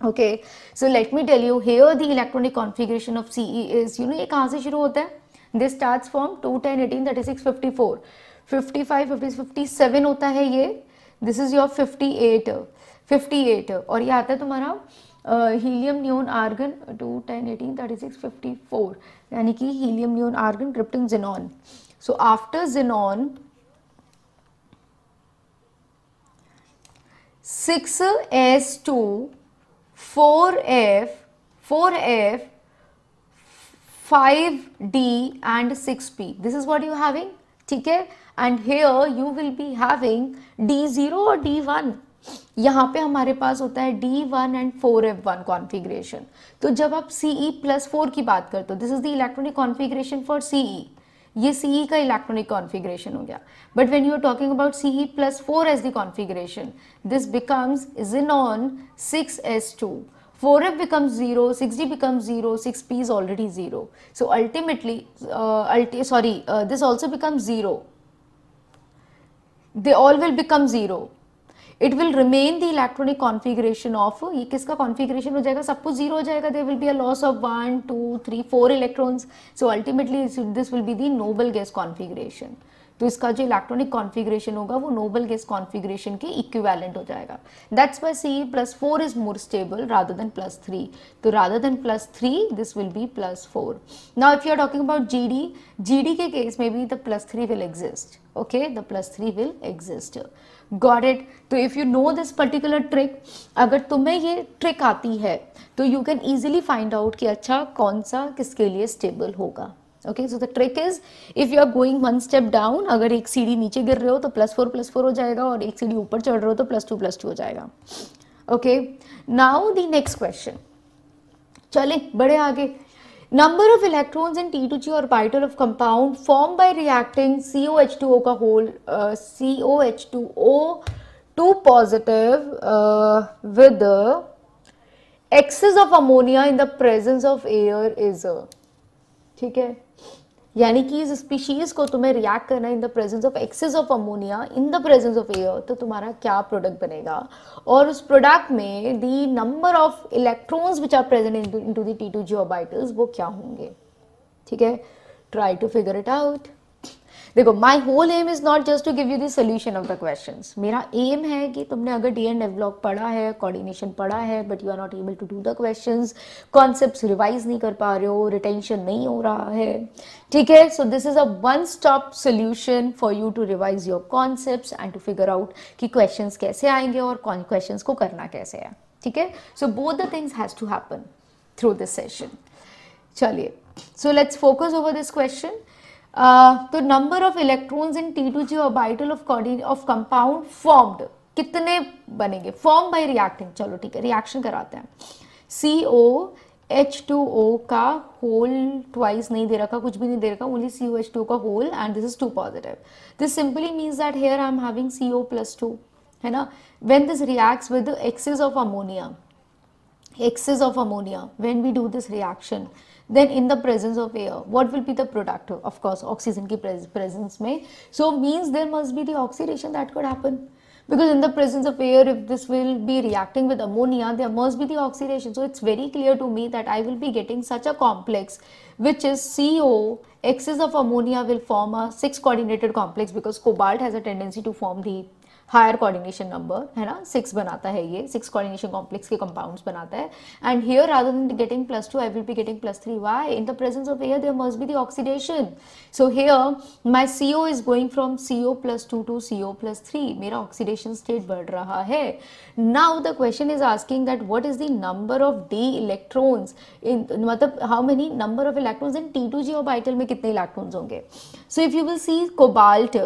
Okay, so let me tell you here the electronic configuration of CE is, you know ये कहाँ से शुरू होता है? This starts from 2, 10, 18, 36, 54, 55, 50, 57 होता है ये. This is your 58 और ये आता है तुम्हारा हीलियम नियोन आर्गन 2, 10, 18, 36, 54 यानी कि helium neon argon krypton xenon. So after xenon 6s2 4f 5d and 6p. This is what you having. ठीक है, and here you will be having D0 और D1. यहाँ पे हमारे पास होता है D1 एंड 4f1 कॉन्फ़िगरेशन. तो जब आप CE+4 की बात करते हो, this is the electronic configuration for CE. ये CE का इलेक्ट्रॉनिक कॉन्फ़िगरेशन हो गया. But when you are talking about CE+4 as the configuration, this becomes xenon 6s2. 4f becomes 0, 6d becomes 0, 6p is already 0. So ultimately, this also becomes 0. They all will become 0. It will remain the electronic configuration of, ये किसका configuration हो जाएगा, सब कुछ 0 हो जाएगा. There will be a loss of 1, 2, 3, 4 electrons. So ultimately this will be the noble gas configuration. तो इसका जो इलेक्ट्रॉनिक कॉन्फ़िगरेशन होगा वो नोबल गैस कॉन्फ़िगरेशन के इक्विवेलेंट हो जाएगा. That's why CE+4 is more stable rather than +3. तो rather than +3 this will be +4. Now if you are talking about GD के केस में भी the +3 will exist. Okay, the +3 will exist. Got it? तो if you know this particular trick, अगर तुम्हें ये trick आती है तो you can easily find out कि अच्छा कौन सा किसके लिए स्टेबल होगा. Okay, so the trick is if you are going one step down, अगर एक सीढ़ी नीचे गिर रहे हो तो +4 हो जाएगा और एक सीढ़ी ऊपर चढ़ रहे हो तो +2 हो जाएगा. Okay, now the next question. चले बड़े आगे. Number of electrons in T2G orbital of compound formed by reacting COH2O का whole COH2O2 positive with the excess of ammonia in the presence of air is a. ठीक है, यानी कि इस species को तुम्हें रिएक्ट करना in the presence of excess of ammonia in the presence of air, तो तुम्हारा क्या प्रोडक्ट बनेगा और उस प्रोडक्ट में the number of electrons which are present into the T2G orbitals वो क्या होंगे. ठीक है, try to figure it out. देखो, my whole aim is not just to give you the solution of the questions. मेरा aim है कि तुमने अगर DN डेवलप पढ़ा है, कोऑर्डिनेशन पढ़ा है, but you are not able to do the questions, concepts revise नहीं कर पा रहे हो, रिटेंशन नहीं हो रहा है. ठीक है, so this is a one stop solution for you to revise your concepts and to figure out कि क्वेश्चंस कैसे आएंगे और कौन क्वेश्चंस को करना कैसे है. ठीक है, so both the things has to happen through this session. चलिए, so let's focus over this question. तो number of electrons in T2G orbital of compound formed कितने बनेंगे? Form by reacting. चलो ठीक है, रिएक्शन कराते हैं. COH2O का होल ट्वाइस नहीं दे रखा, कुछ भी नहीं दे रखा, ओनली COH2 का hole and this is 2 positive. This simply means that here I am having CO+2, है ना. When this reacts with excess of ammonia, when we do this reaction, then in the presence of air, what will be the product? Of course, oxygen की presence में. So means there must be the oxidation that could happen, because in the presence of air, if this will be reacting with ammonia, there must be the oxidation. So it's very clear to me that I will be getting such a complex which is CO, excess of ammonia will form a 6 coordinated complex, because cobalt has a tendency to form the higher coordination number, है ना, 6 बनाता है ये, 6 coordination complex के compounds बनाता है. And here rather than getting +2 I will be getting +3. Why? In the presence of air there must be the oxidation. So here my CO is going from CO+2 to CO+3. मेरा oxidation state बढ़ रहा है. Now the question is asking that what is the number of d electrons in, मतलब how many number of electrons in T2G orbital में कितने electrons होंगे. So if you will C cobalt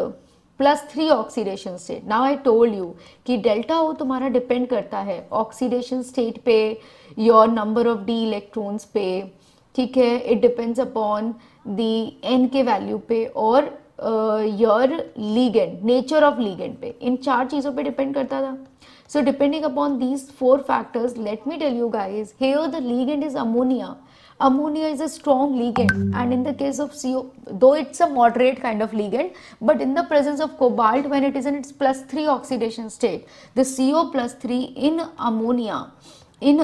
+3 oxidation state. Now I told you कि delta O तुम्हारा depend करता है oxidation state पे, your number of D electrons पे, ठीक है. It depends upon the n के वैल्यू पे और your ligand, nature of ligand पे. इन 4 चीज़ों पे डिपेंड करता था. So depending upon these 4 factors, let me tell you guys, here the ligand is ammonia. Ammonia is a strong ligand, and in the case of CO, though it's a moderate kind of ligand, but in the presence of cobalt, when it is in its +3 oxidation state, the CO+3 in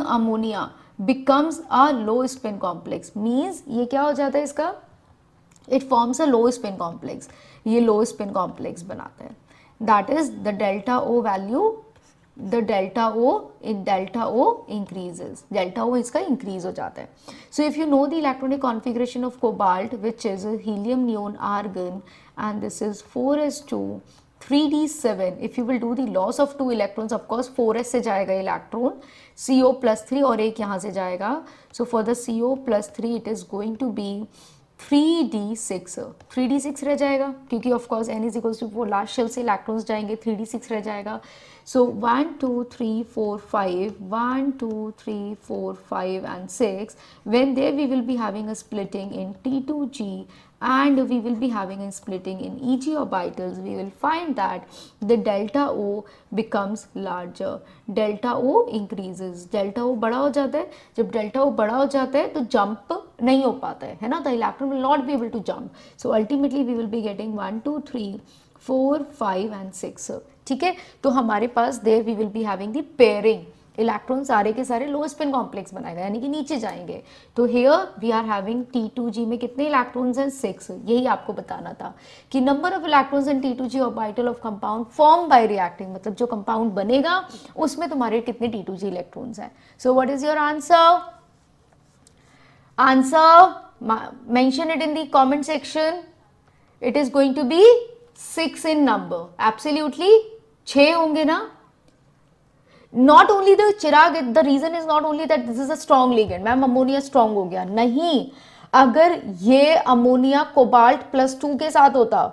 ammonia becomes a low spin complex. Means ये क्या हो जाता है इसका? It forms a low spin complex. ये low spin complex बनाता है. That is the delta O value. The delta O increases. Delta O इसका increase हो जाता है. So if you know the electronic configuration of cobalt, which is helium, neon, argon, and this is 4s2 3d7. If you will do the loss of 2 electrons, of course 4s से जाएगा electron, CO+3 और एक यहाँ से जाएगा. So for the CO+3 it is going to be 3d6 रह जाएगा, क्योंकि of course n is equals to 4, last shell से इलेक्ट्रॉन्स जाएंगे, 3d6 रह जाएगा. सो 1 2 3 4 5 1 2 3 4 5 and 6. When there we will be having a splitting in T2G and we will be having a splitting in EG orbitals. We will find that the delta O becomes larger. Delta O increases. Delta O बड़ा हो जाता है. जब delta O बड़ा हो जाता है तो jump नहीं हो पाता है ना, the electron will not be able to jump. So ultimately we will be getting 1 2 3 4 5 and 6. ठीक है, तो हमारे पास there we will be having the pairing. Electron सारे के सारे लो स्पिन कॉम्प्लेक्स बनाएगा, यानी कि नीचे जाएंगे. तो here we are having T2G में कितने इलेक्ट्रॉन्स हैं? 6. यही आपको बताना था कि number of electrons in T2G orbital of compound form by reacting, मतलब जो कंपाउंड बनेगा उसमें तुम्हारे कितने T2G इलेक्ट्रॉन्स हैं. So what is your answer? Mention it in the comment section. It is going to be 6 in number. Absolutely 6 होंगे ना. Not only the चिराग, the reason is not only that this is a strong ligand. Ma'am ammonia strong हो गया, नहीं. अगर ये ammonia cobalt +2 के साथ होता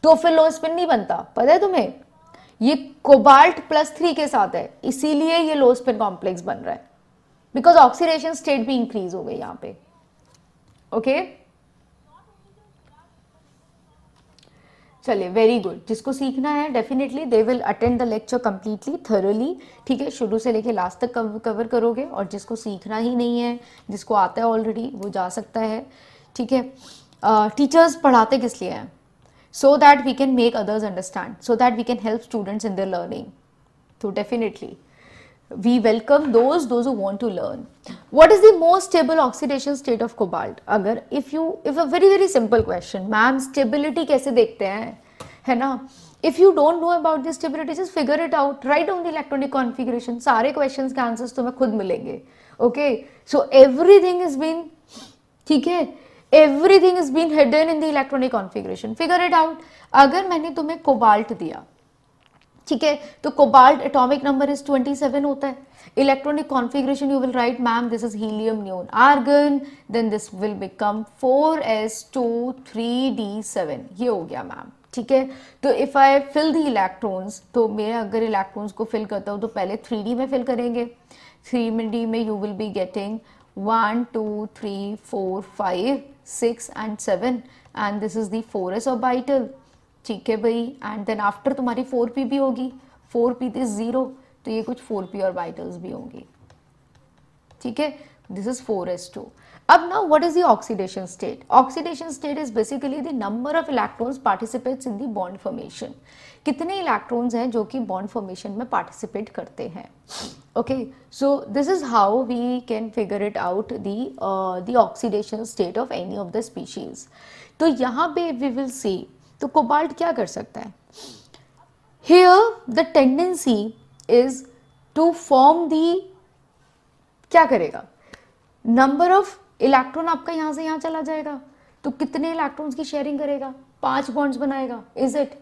तो फिर लो स्पिन नहीं बनता. पता है तुम्हें? ये कोबाल्ट +3 के साथ है, इसीलिए ये लो स्पिन कॉम्प्लेक्स बन रहा है, बिकॉज ऑक्सीडेशन स्टेट भी इंक्रीज हो गई यहाँ पे. ओके चलिए, वेरी गुड. जिसको सीखना है definitely they will attend the lecture completely thoroughly. ठीक है, शुरू से लेके लास्ट तक कवर करोगे. और जिसको सीखना ही नहीं है, जिसको आता है ऑलरेडी, वो जा सकता है. ठीक है, टीचर्स पढ़ाते किस लिए हैं? So that we can make others understand, so that we can help students in their learning. तो definitely we welcome those who want to learn. What is the most stable oxidation state of cobalt? अगर if a very simple question, ma'am stability कैसे देखते हैं, है ना? If you don't know about this stability, just figure it out. Write down the electronic configuration. सारे questions के answers तुम्हें खुद मिलेंगे. Okay, so everything has been, ठीक है, everything has been hidden in the electronic configuration. Figure it out. अगर मैंने तुम्हें कोबाल्ट दिया, ठीक है, तो कोबाल्ट एटॉमिक नंबर इज 27 होता है. Electronic configuration you will write, ma'am this is helium, neon, argon, then this will become 4s2 3d7. ये हो गया मैम. ठीक है, तो if I fill the electrons, तो मैं अगर इलेक्ट्रॉन्स को फिल करता हूँ तो पहले 3d में फिल करेंगे. 3d में you will be getting 1 2 3 4 5 6 and 7 and this is the 4s orbital. ठीक है भाई, एंड देन आफ्टर तुम्हारी 4p भी होगी. 4p इज 0, तो ये कुछ 4p ऑर्बिटल्स भी होंगी. ठीक है, दिस इज 4s2. अब now what is the oxidation state? Oxidation state is basically the number of electrons participates in the bond formation. कितने इलेक्ट्रॉन्स हैं जो कि बॉन्ड फॉर्मेशन में पार्टिसिपेट करते हैं. Okay, so this is how we can figure it out the oxidation state of any of the species. तो यहाँ पे वी विल सी, तो कोबाल्ट क्या कर सकता है? Here the tendency is to form the, क्या करेगा, नंबर ऑफ इलेक्ट्रॉन आपका यहां से यहां चला जाएगा, तो कितने इलेक्ट्रॉन्स की शेयरिंग करेगा, 5 बॉन्ड्स बनाएगा. Is it?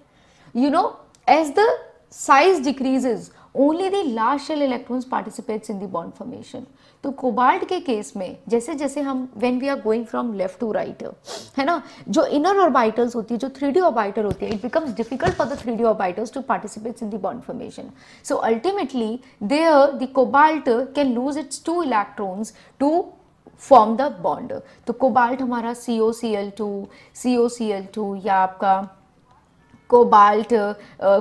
You know, as the size decreases only the last shell electrons participates in the bond formation. तो कोबाल्ट के केस में जैसे जैसे हम when we are going from left to right, है ना, जो इनर ऑर्बिटल्स होती है, जो 3D ऑर्बिटल होती है, it becomes difficult for the 3D orbitals to participate in the bond formation. So ultimately there the cobalt can lose its 2 electrons to form the bond. तो cobalt हमारा COCl2 या आपका cobalt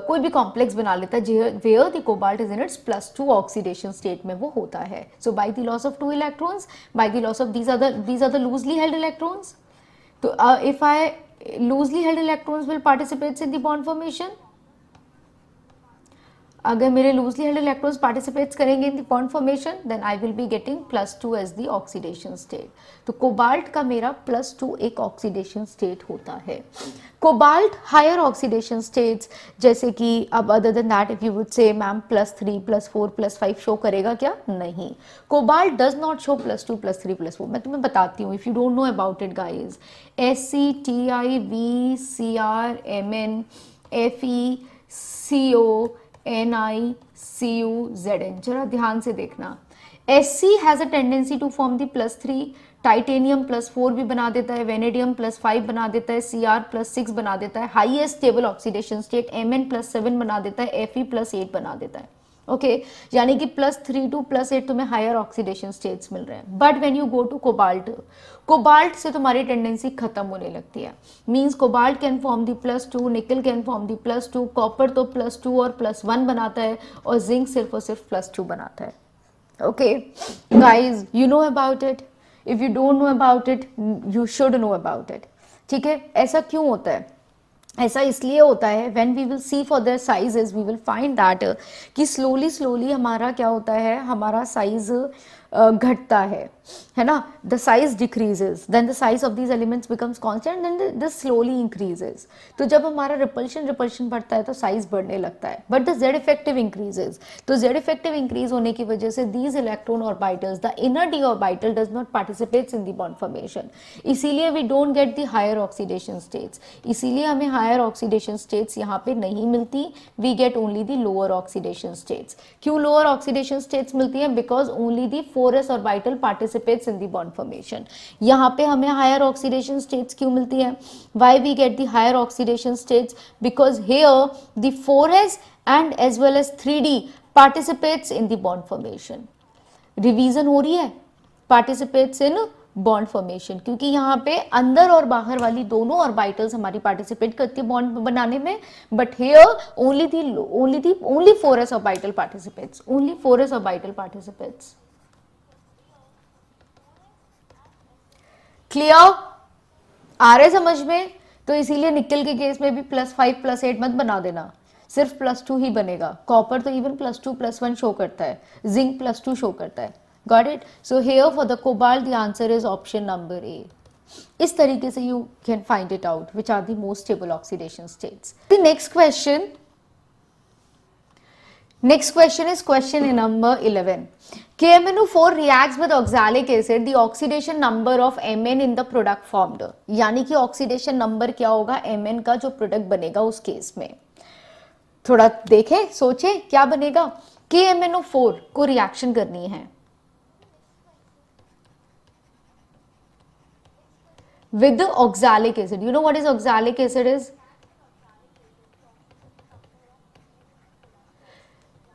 कोई भी complex बना लेता है where the cobalt is in its +2 oxidation state में वो होता है. So by the loss of 2 electrons, by the loss of these are the loosely held electrons. तो if I loosely held electrons will participate in the bond formation, अगर मेरे loosely held electrons participates करेंगे in the bond formation, then I will be getting +2 as the oxidation state. तो cobalt का मेरा +2 एक oxidation state होता है. Cobalt higher oxidation states जैसे कि अब other than that if you would say ma'am +3 +4 +5 show करेगा क्या? नहीं. Cobalt does not show +2 +3 +4. मैं तुम्हें बताती हूँ, if you don't know about it guys, Sc Ti V Cr Mn Fe Co NiCuZn. जरा ध्यान से देखना. Sc has a tendency to form the +3, titanium +4 भी बना देता है, वेनेडियम +5 बना देता है, Cr +6 बना देता है, highest stable oxidation state Mn +7 बना देता है, Fe +8 बना देता है. ओके, यानी कि +3 to +8 तुम्हें हायर ऑक्सीडेशन स्टेट्स मिल रहे हैं. But when you go to cobalt, cobalt से तुम्हारी टेंडेंसी खत्म होने लगती है. Means cobalt can form the +2, nickel can form the +2, copper तो +2 और +1 बनाता है, और जिंक सिर्फ और सिर्फ +2 बनाता है. Okay guys, you know about it. If you don't know about it, you should know about it. ठीक है, ऐसा क्यों होता है? ऐसा इसलिए होता है, when we will see for their sizes we will find that कि slowly हमारा क्या होता है, हमारा साइज घटता है ना. The size decreases, then the size of these elements becomes constant, then this slowly increases. तो जब हमारा रिपल्शन बढ़ता है तो साइज बढ़ने लगता है. But the Z effective increases, तो जेड इफेक्टिव इंक्रीज होने की वजह से these electron orbitals, the inner D orbital does not participates in the bond formation. इसीलिए we don't get the higher oxidation states. इसीलिए हमें हायर ऑक्सीडेशन स्टेट्स यहाँ पे नहीं मिलती. We get only the lower oxidation states. क्यों lower oxidation states मिलती है? Because only the 4s orbital participates in the bond formation. यहाँ पे हमें हायर ऑक्सीडेशन स्टेट्स क्यों मिलती है? Why we get the higher oxidation states? Because here the 4s and as well as 3d participates in the bond formation. Revision हो रही है, participates in bond formation, क्योंकि यहाँ पे अंदर और बाहर वाली दोनों ऑर्बिटल्स हमारी पार्टिसिपेट करती है बॉन्ड बनाने में. But here only 4s orbital participates, only 4s orbital participates. Clear? आ रहे समझ में? तो इसीलिए निकल के केस में भी +5 +8 मत बना देना, सिर्फ +2 ही बनेगा. कॉपर तो इवन +2 +1 शो करता है, जिंक +2 शो करता है. Got it? So here for the cobalt the answer is option number A. इस तरीके से you can find it out which are the most stable oxidation states. The next question is question number 11. KMnO4 reacts with oxalic acid. The oxidation number of Mn in the product formed. यानी कि oxidation number क्या होगा Mn का जो product बनेगा उस case में. थोड़ा देखें, सोचें क्या बनेगा. KMnO4 को रिएक्शन करनी है with the oxalic acid. You know what is oxalic acid is?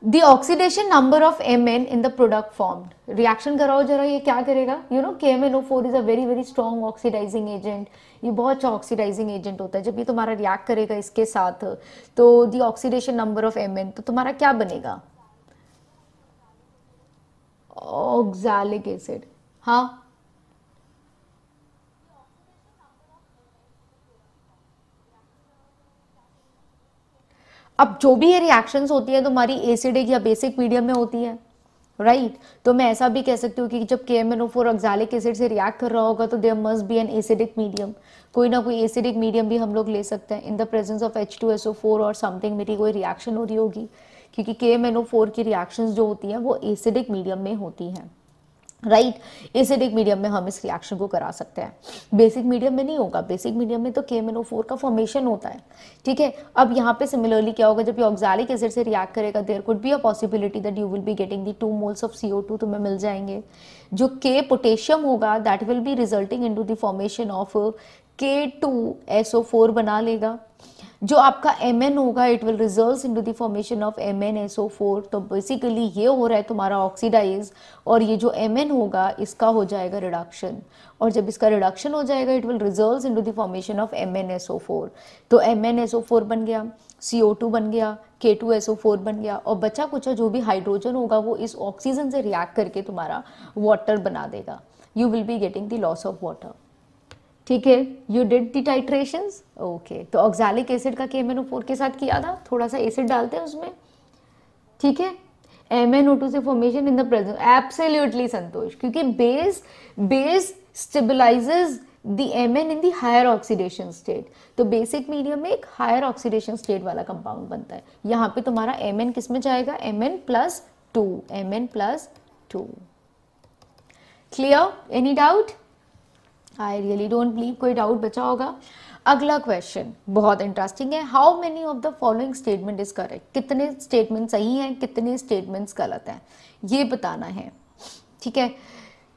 The oxidation number of Mn in the product formed. Reaction कराओ जरा, ये क्या करेगा? You know KMnO4 is a very strong oxidizing agent. ये बहुत अच्छा ऑक्सीडाइजिंग एजेंट होता है. जब ये तुम्हारा रिएक्ट करेगा इसके साथ, तो the oxidation number of Mn, तो तुम्हारा क्या बनेगा? Oxalic acid. हाँ, अब जो भी ये रिएक्शंस होती है तुम्हारी एसिडिक या बेसिक मीडियम में होती है, राइट तो मैं ऐसा भी कह सकती हूँ कि जब KMnO4 ऑक्सैलिक एसिड से रिएक्ट कर रहा होगा तो there must be an acidic medium, कोई ना कोई एसिडिक मीडियम भी हम लोग ले सकते हैं इन द प्रेजेंस ऑफ H2SO4 और समथिंग, मेरी कोई रिएक्शन हो रही होगी, क्योंकि KMnO4 की रिएक्शंस जो होती हैं वो एसिडिक मीडियम में होती हैं, राइट एसिडिक मीडियम में हम इस रिएक्शन को करा सकते हैं, बेसिक मीडियम में नहीं होगा, बेसिक मीडियम में तो KMnO4 का फॉर्मेशन होता है, ठीक है। अब यहाँ पे सिमिलरली क्या होगा, जब ये ऑक्सैलिक एसिड से रिएक्ट करेगा there could be a possibility that you will be getting the 2 moles of CO2 तुम्हें मिल जाएंगे, जो K पोटेशियम होगा that will be resulting into the formation of K2SO4 बना लेगा, जो आपका Mn होगा it will result into the formation of MnSO4, तो बेसिकली ये हो रहा है तुम्हारा ऑक्सीडाइज, और ये जो Mn होगा इसका हो जाएगा रिडक्शन, और जब इसका रिडक्शन हो जाएगा it will result into the formation of MnSO4, तो MnSO4 बन गया, CO2 बन गया, K2SO4 बन गया, और बचा कुछ जो भी हाइड्रोजन होगा वो इस ऑक्सीजन से रिएक्ट करके तुम्हारा वाटर बना देगा, you will be getting the loss of water, ठीक है। You did the titrations, okay. तो ऑक्सैलिक एसिड का KMnO4 के साथ किया था, थोड़ा सा एसिड डालते हैं उसमें, ठीक है। MnO2 से formation in the presence, absolutely Santosh, क्योंकि base stabilizes the Mn in the higher oxidation state, तो बेसिक मीडियम में एक हायर ऑक्सीडेशन स्टेट वाला कंपाउंड बनता है, यहाँ पे तुम्हारा Mn किस में जाएगा, Mn+2, Mn+2, clear, any doubt? I really don't believe कोई डाउट बचा होगा। अगला क्वेश्चन बहुत इंटरेस्टिंग है, how many of the following statement is correct, कितने स्टेटमेंट सही हैं, कितने स्टेटमेंट्स गलत हैं, ये बताना है, ठीक है।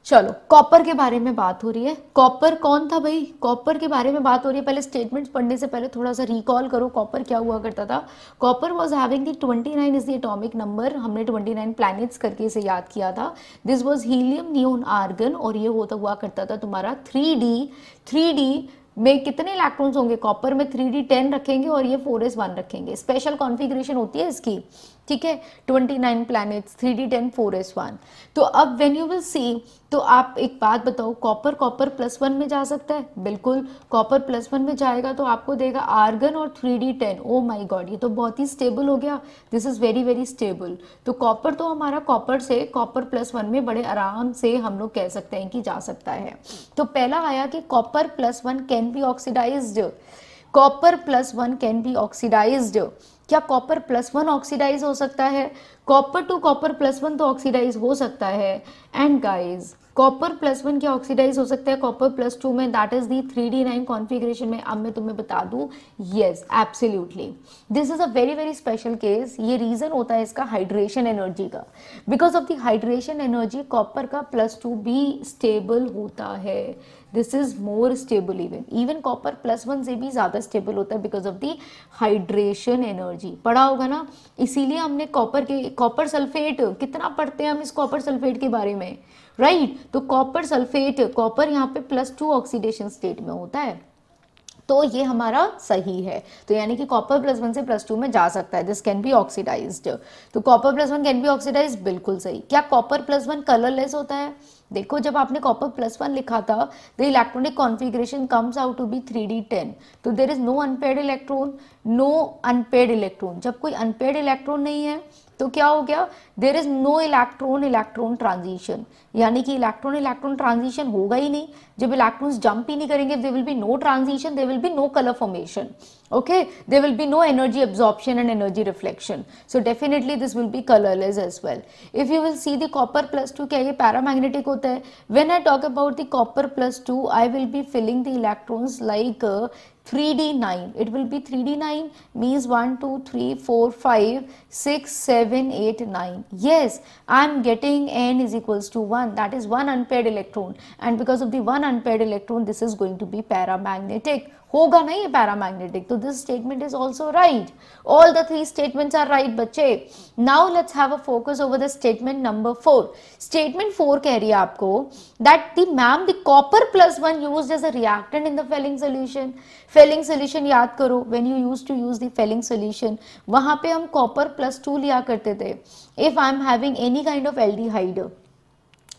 चलो कॉपर के बारे में बात हो रही है, कॉपर कौन था भाई, कॉपर के बारे में बात हो रही है, पहले स्टेटमेंट्स पढ़ने से पहले थोड़ा सा रिकॉल करो कॉपर क्या हुआ करता था। Copper was having the 29 is the atomic number, हमने 29 प्लैनेट्स करके इसे याद किया था, this was helium neon argon, और ये होता हुआ करता था तुम्हारा 3D में कितने इलेक्ट्रॉन्स होंगे, कॉपर में 3D10 रखेंगे और ये 4s1 रखेंगे, स्पेशल कॉन्फ़िगरेशन होती है इसकी, ठीक है। 29 प्लैनेट्स, 3D10 4s1। तो अब व्हेन यू विल सी, तो आप एक बात बताओ, कॉपर +1 में जा सकता है, बिल्कुल कॉपर +1 में जाएगा तो आपको देगा आर्गन और 3D10, ओ माय गॉड, ये तो बहुत ही स्टेबल हो गया, this is very very stable. तो कॉपर तो हमारा कॉपर +1 में बड़े आराम से हम लोग कह सकते हैं कि जा सकता है। तो पहला आया कि copper +1 can be oxidized, copper +1 can be oxidized, क्या कॉपर +1 ऑक्सीडाइज हो सकता है, कॉपर टू कॉपर +1 तो ऑक्सीडाइज हो सकता है, एंड गाइज कॉपर +1 क्या ऑक्सीडाइज हो सकता है कॉपर +2 में, that is the 3D9 configuration में। अब मैं तुम्हें बता दूं, yes absolutely this is a very very special case, ये रीजन होता है इसका हाइड्रेशन एनर्जी का, because of the hydration energy copper का +2 भी स्टेबल होता है, this is more stable, even copper +1 से भी ज्यादा स्टेबल होता है because of the hydration energy, पढ़ा होगा ना, इसीलिए हमने कॉपर सल्फेट कितना पढ़ते हैं हम इस कॉपर सल्फेट के बारे में, राइट। तो कॉपर सल्फेट, कॉपर यहाँ पे +2 ऑक्सीडेशन स्टेट में होता है, तो ये हमारा सही है, तो यानी कि कॉपर +1 से +2 में जा सकता है, दिस कैन बी ऑक्सीडाइज्ड, तो कॉपर +1 कैन बी ऑक्सीडाइज्ड, बिल्कुल सही। क्या कॉपर +1 कलरलेस होता है, देखो जब आपने कॉपर +1 लिखा था, the electronic configuration comes out to be 3D10, तो there is no unpaired electron, no unpaired electron, जब कोई अनपेयर्ड इलेक्ट्रॉन नहीं है तो क्या हो गया, there is no electron transition, यानी कि इलेक्ट्रॉन ट्रांजिशन होगा ही नहीं, जब इलेक्ट्रॉन्स जंप ही नहीं करेंगे, there will be no transition, there will be no colour formation, okay, there will be no energy absorption and energy reflection, so definitely this will be colorless as well. If you will see the copper +2 क्या ये paramagnetic होता है, when I talk about the copper +2 I will be filling the electrons like 3D9, it will be 3D9 means 1 2 3 4 5 6 7 8 9, yes I am getting n is equals to 1, that is one unpaired electron, and because of the one unpaired electron this is going to be paramagnetic, होगा ना ये paramagnetic, तो this statement is also right, all the 3 statements are right बच्चे। Now let's have a focus over the statement number 4, statement 4 कह रही है आपको that the ma'am the copper +1 used as a reactant in the Fehling solution, Fehling solution याद करो, when you used to use the Fehling solution, वहां पे हम copper +2 लिया करते थे, if I am having any kind of aldehyde,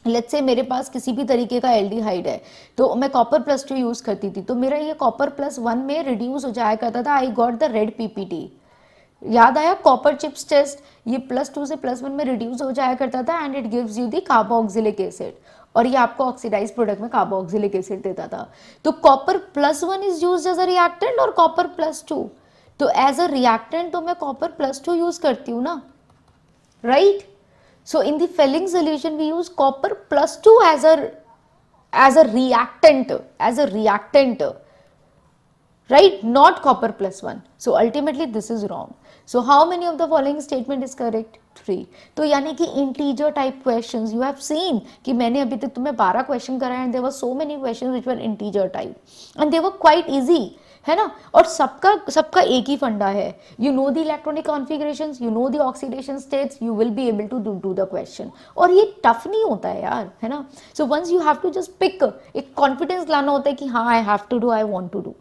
let's say मेरे पास किसी भी तरीके का एल्डिहाइड है तो मैं कॉपर +2 यूज करती थी, तो मेरा ये कॉपर +1 में रिड्यूस हो जाया करता था, I got the red PPT, याद आया कॉपर चिप्स टेस्ट, ये +2 से +1 में रिड्यूस हो जाया करता था and it gives you the carboxylic acid, और ये आपको ऑक्सीडाइज प्रोडक्ट में कार्बोक्सिलिक एसिड देता था। तो copper +1 is used as a reactant और कॉपर +2, तो एज अ रिएक्टेंट तो मैं कॉपर +2 यूज करती हूँ ना, right. So in the Fehling solution we use copper +2 as a reactant, right, not copper +1. So ultimately this is wrong. So how many of the following statement is correct? 3. तो यानी कि integer type questions you have seen कि मैंने अभी तक तुम्हें 12 question कराए and there were so many questions which were integer type and they were quite easy, है ना। और सबका एक ही फंडा है, you know the electronic configurations, you know the oxidation states, you will be able to do the question, और ये tough नहीं होता है यार, है ना। So once you have to just pick, एक कॉन्फिडेंस लाना होता है कि हाँ I have to do, I want to do।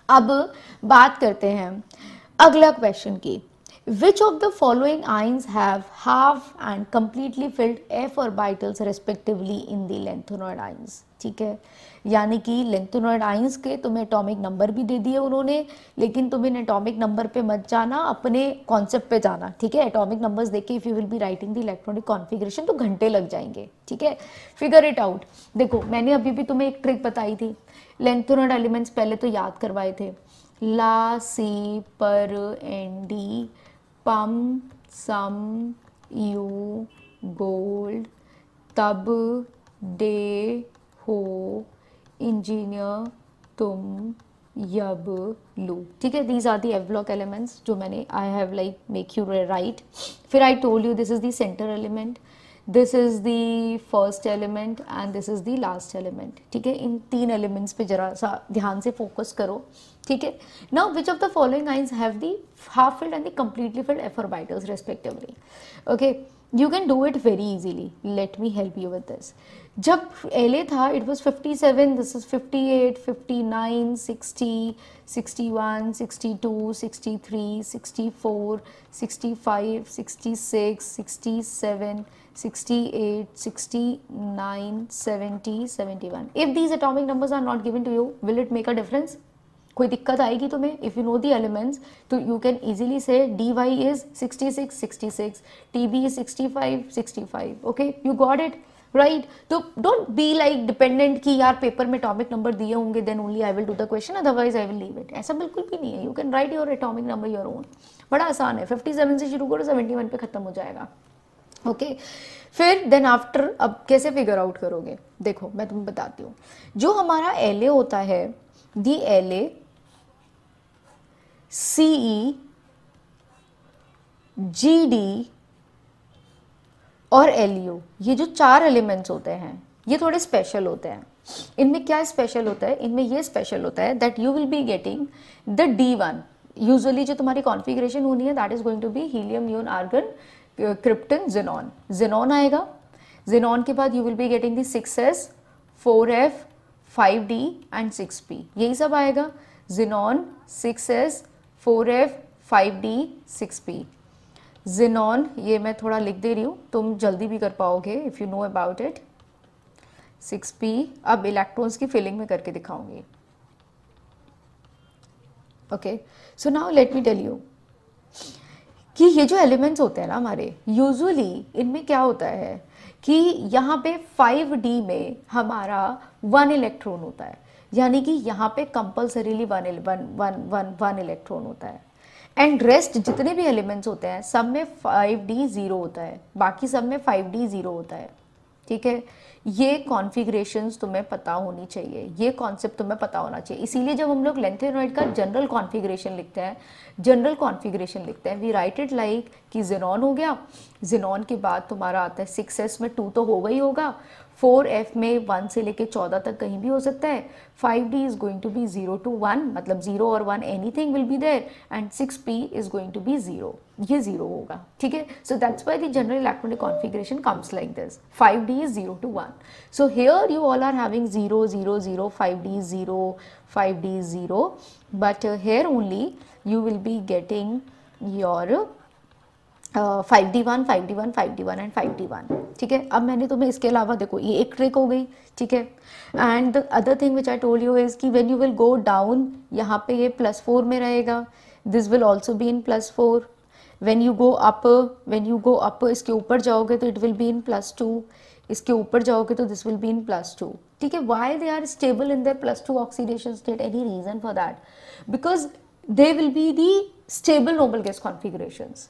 अब बात करते हैं अगला क्वेश्चन की, विच of the following ions have half and completely filled f orbitals respectively in the lanthanoid ions, ठीक है। यानी कि लेंथेनॉइड आयंस के तुम्हें एटॉमिक नंबर भी दे दिए उन्होंने, लेकिन तुम इन एटॉमिक नंबर पे मत जाना, अपने कॉन्सेप्ट पे जाना, ठीक है। एटॉमिक नंबर्स देख के if you will be writing the electronic configuration तो घंटे लग जाएंगे, ठीक है। Figure it out. देखो मैंने अभी भी तुम्हें एक ट्रिक बताई थी, लेंथेनॉइड एलिमेंट्स पहले तो याद करवाए थे, ला, सी, पर, एन, डी, पम, सम, यू, गोल्ड, तब, डे, हो, इंजीनियर, तुम, यब, लू, ठीक है। These are the F block elements जो मैंने I have like make you right. फिर I told you this is the center element, this is the first element and this is the last element, ठीक है। इन 3 elements पे जरा सा ध्यान से फोकस करो, ठीक है। Now which of the following ions have the half filled and the completely filled f orbitals respectively, okay. You can do it very easily. Let me help you with this. जब LA था it was 57, this is 58, 59, 60, 61, 62, 63, 64, 65, 66, 67, 68, 69, 70, 71. If these atomic numbers are not given to you, will it make a difference? कोई दिक्कत आएगी तुम्हें? If you know the elements तो you can easily से dy is 66, 66, tb is 65, 65, okay, you got it right. तो don't be like dependent कि यार paper में एटॉमिक नंबर दिए होंगे then only I will do the question, otherwise I will leave it, ऐसा बिल्कुल भी नहीं है। You can write your atomic number your own, बड़ा आसान है, 57 से शुरू करो 71 पे खत्म हो जाएगा, ओके। फिर देन आफ्टर अब कैसे फिगर आउट करोगे, देखो मैं तुम्हें बताती हूँ। जो हमारा LA होता है, दी LA, CE, GD और LU, ये जो 4 एलिमेंट्स होते हैं ये थोड़े स्पेशल होते हैं। इनमें क्या स्पेशल होता है, इनमें ये स्पेशल होता है that you will be getting the D1। Usually जो तुम्हारी कॉन्फ़िगरेशन होनी है that is going to be helium, neon, argon, krypton, xenon. Xenon आएगा, जेनॉन के बाद you will be getting the 6s, 4f, 5d and 6p, यही सब आएगा। Xenon, 6s, 4f, 5d, 6p। Xenon ये मैं थोड़ा लिख दे रही हूँ, तुम जल्दी भी कर पाओगे if you know about it. 6p अब इलेक्ट्रॉन्स की फिलिंग में करके दिखाऊंगी, okay. So now let me tell you कि ये जो एलिमेंट्स होते हैं ना हमारे, यूजुअली इनमें क्या होता है कि यहाँ पे 5d में हमारा 1 इलेक्ट्रॉन होता है, यानी कि यहाँ पे कंपल्सरीली 1 इलेक्ट्रॉन होता है, एंड रेस्ट जितने भी एलिमेंट्स होते हैं सब में 5d 0 होता है, बाकी सब में 5d 0 होता है, ठीक है। ये कॉन्फ़िगरेशंस तुम्हें पता होनी चाहिए, ये कॉन्सेप्ट तुम्हें पता होना चाहिए। इसीलिए जब हम लोग लेंथेनॉइड का जनरल कॉन्फ़िगरेशन लिखते हैं वी राइट इट लाइक कि जेनॉन हो गया, जेनॉन के बाद तुम्हारा आता है 6s में 2 तो होगा ही होगा, 4f में 1 से लेके 14 तक कहीं भी हो सकता है, 5d is going to be 0 to 1, मतलब 0 और 1 anything will be there, and 6p is going to be 0, ये 0 होगा, ठीक है। So that's why the general electronic configuration comes like this, 5d is 0 to 1. So here you all are having 0, 0, 0, 5d 0, 5d 0, but here only you will be getting your 5d1, 5d1, 5d1 and 5d1, ठीक है। अब मैंने तुम्हें इसके अलावा देखो ये एक ट्रिक हो गई, ठीक है। And the other thing which I told you is कि when you will go down, यहाँ पे ये +4 में रहेगा, this will also be in +4. when you go up इसके ऊपर जाओगे तो it will be in +2, इसके ऊपर जाओगे तो this will be in +2. ठीक है, why they are stable in their +2 oxidation state? Any reason for that? Because they will be the stable noble gas configurations.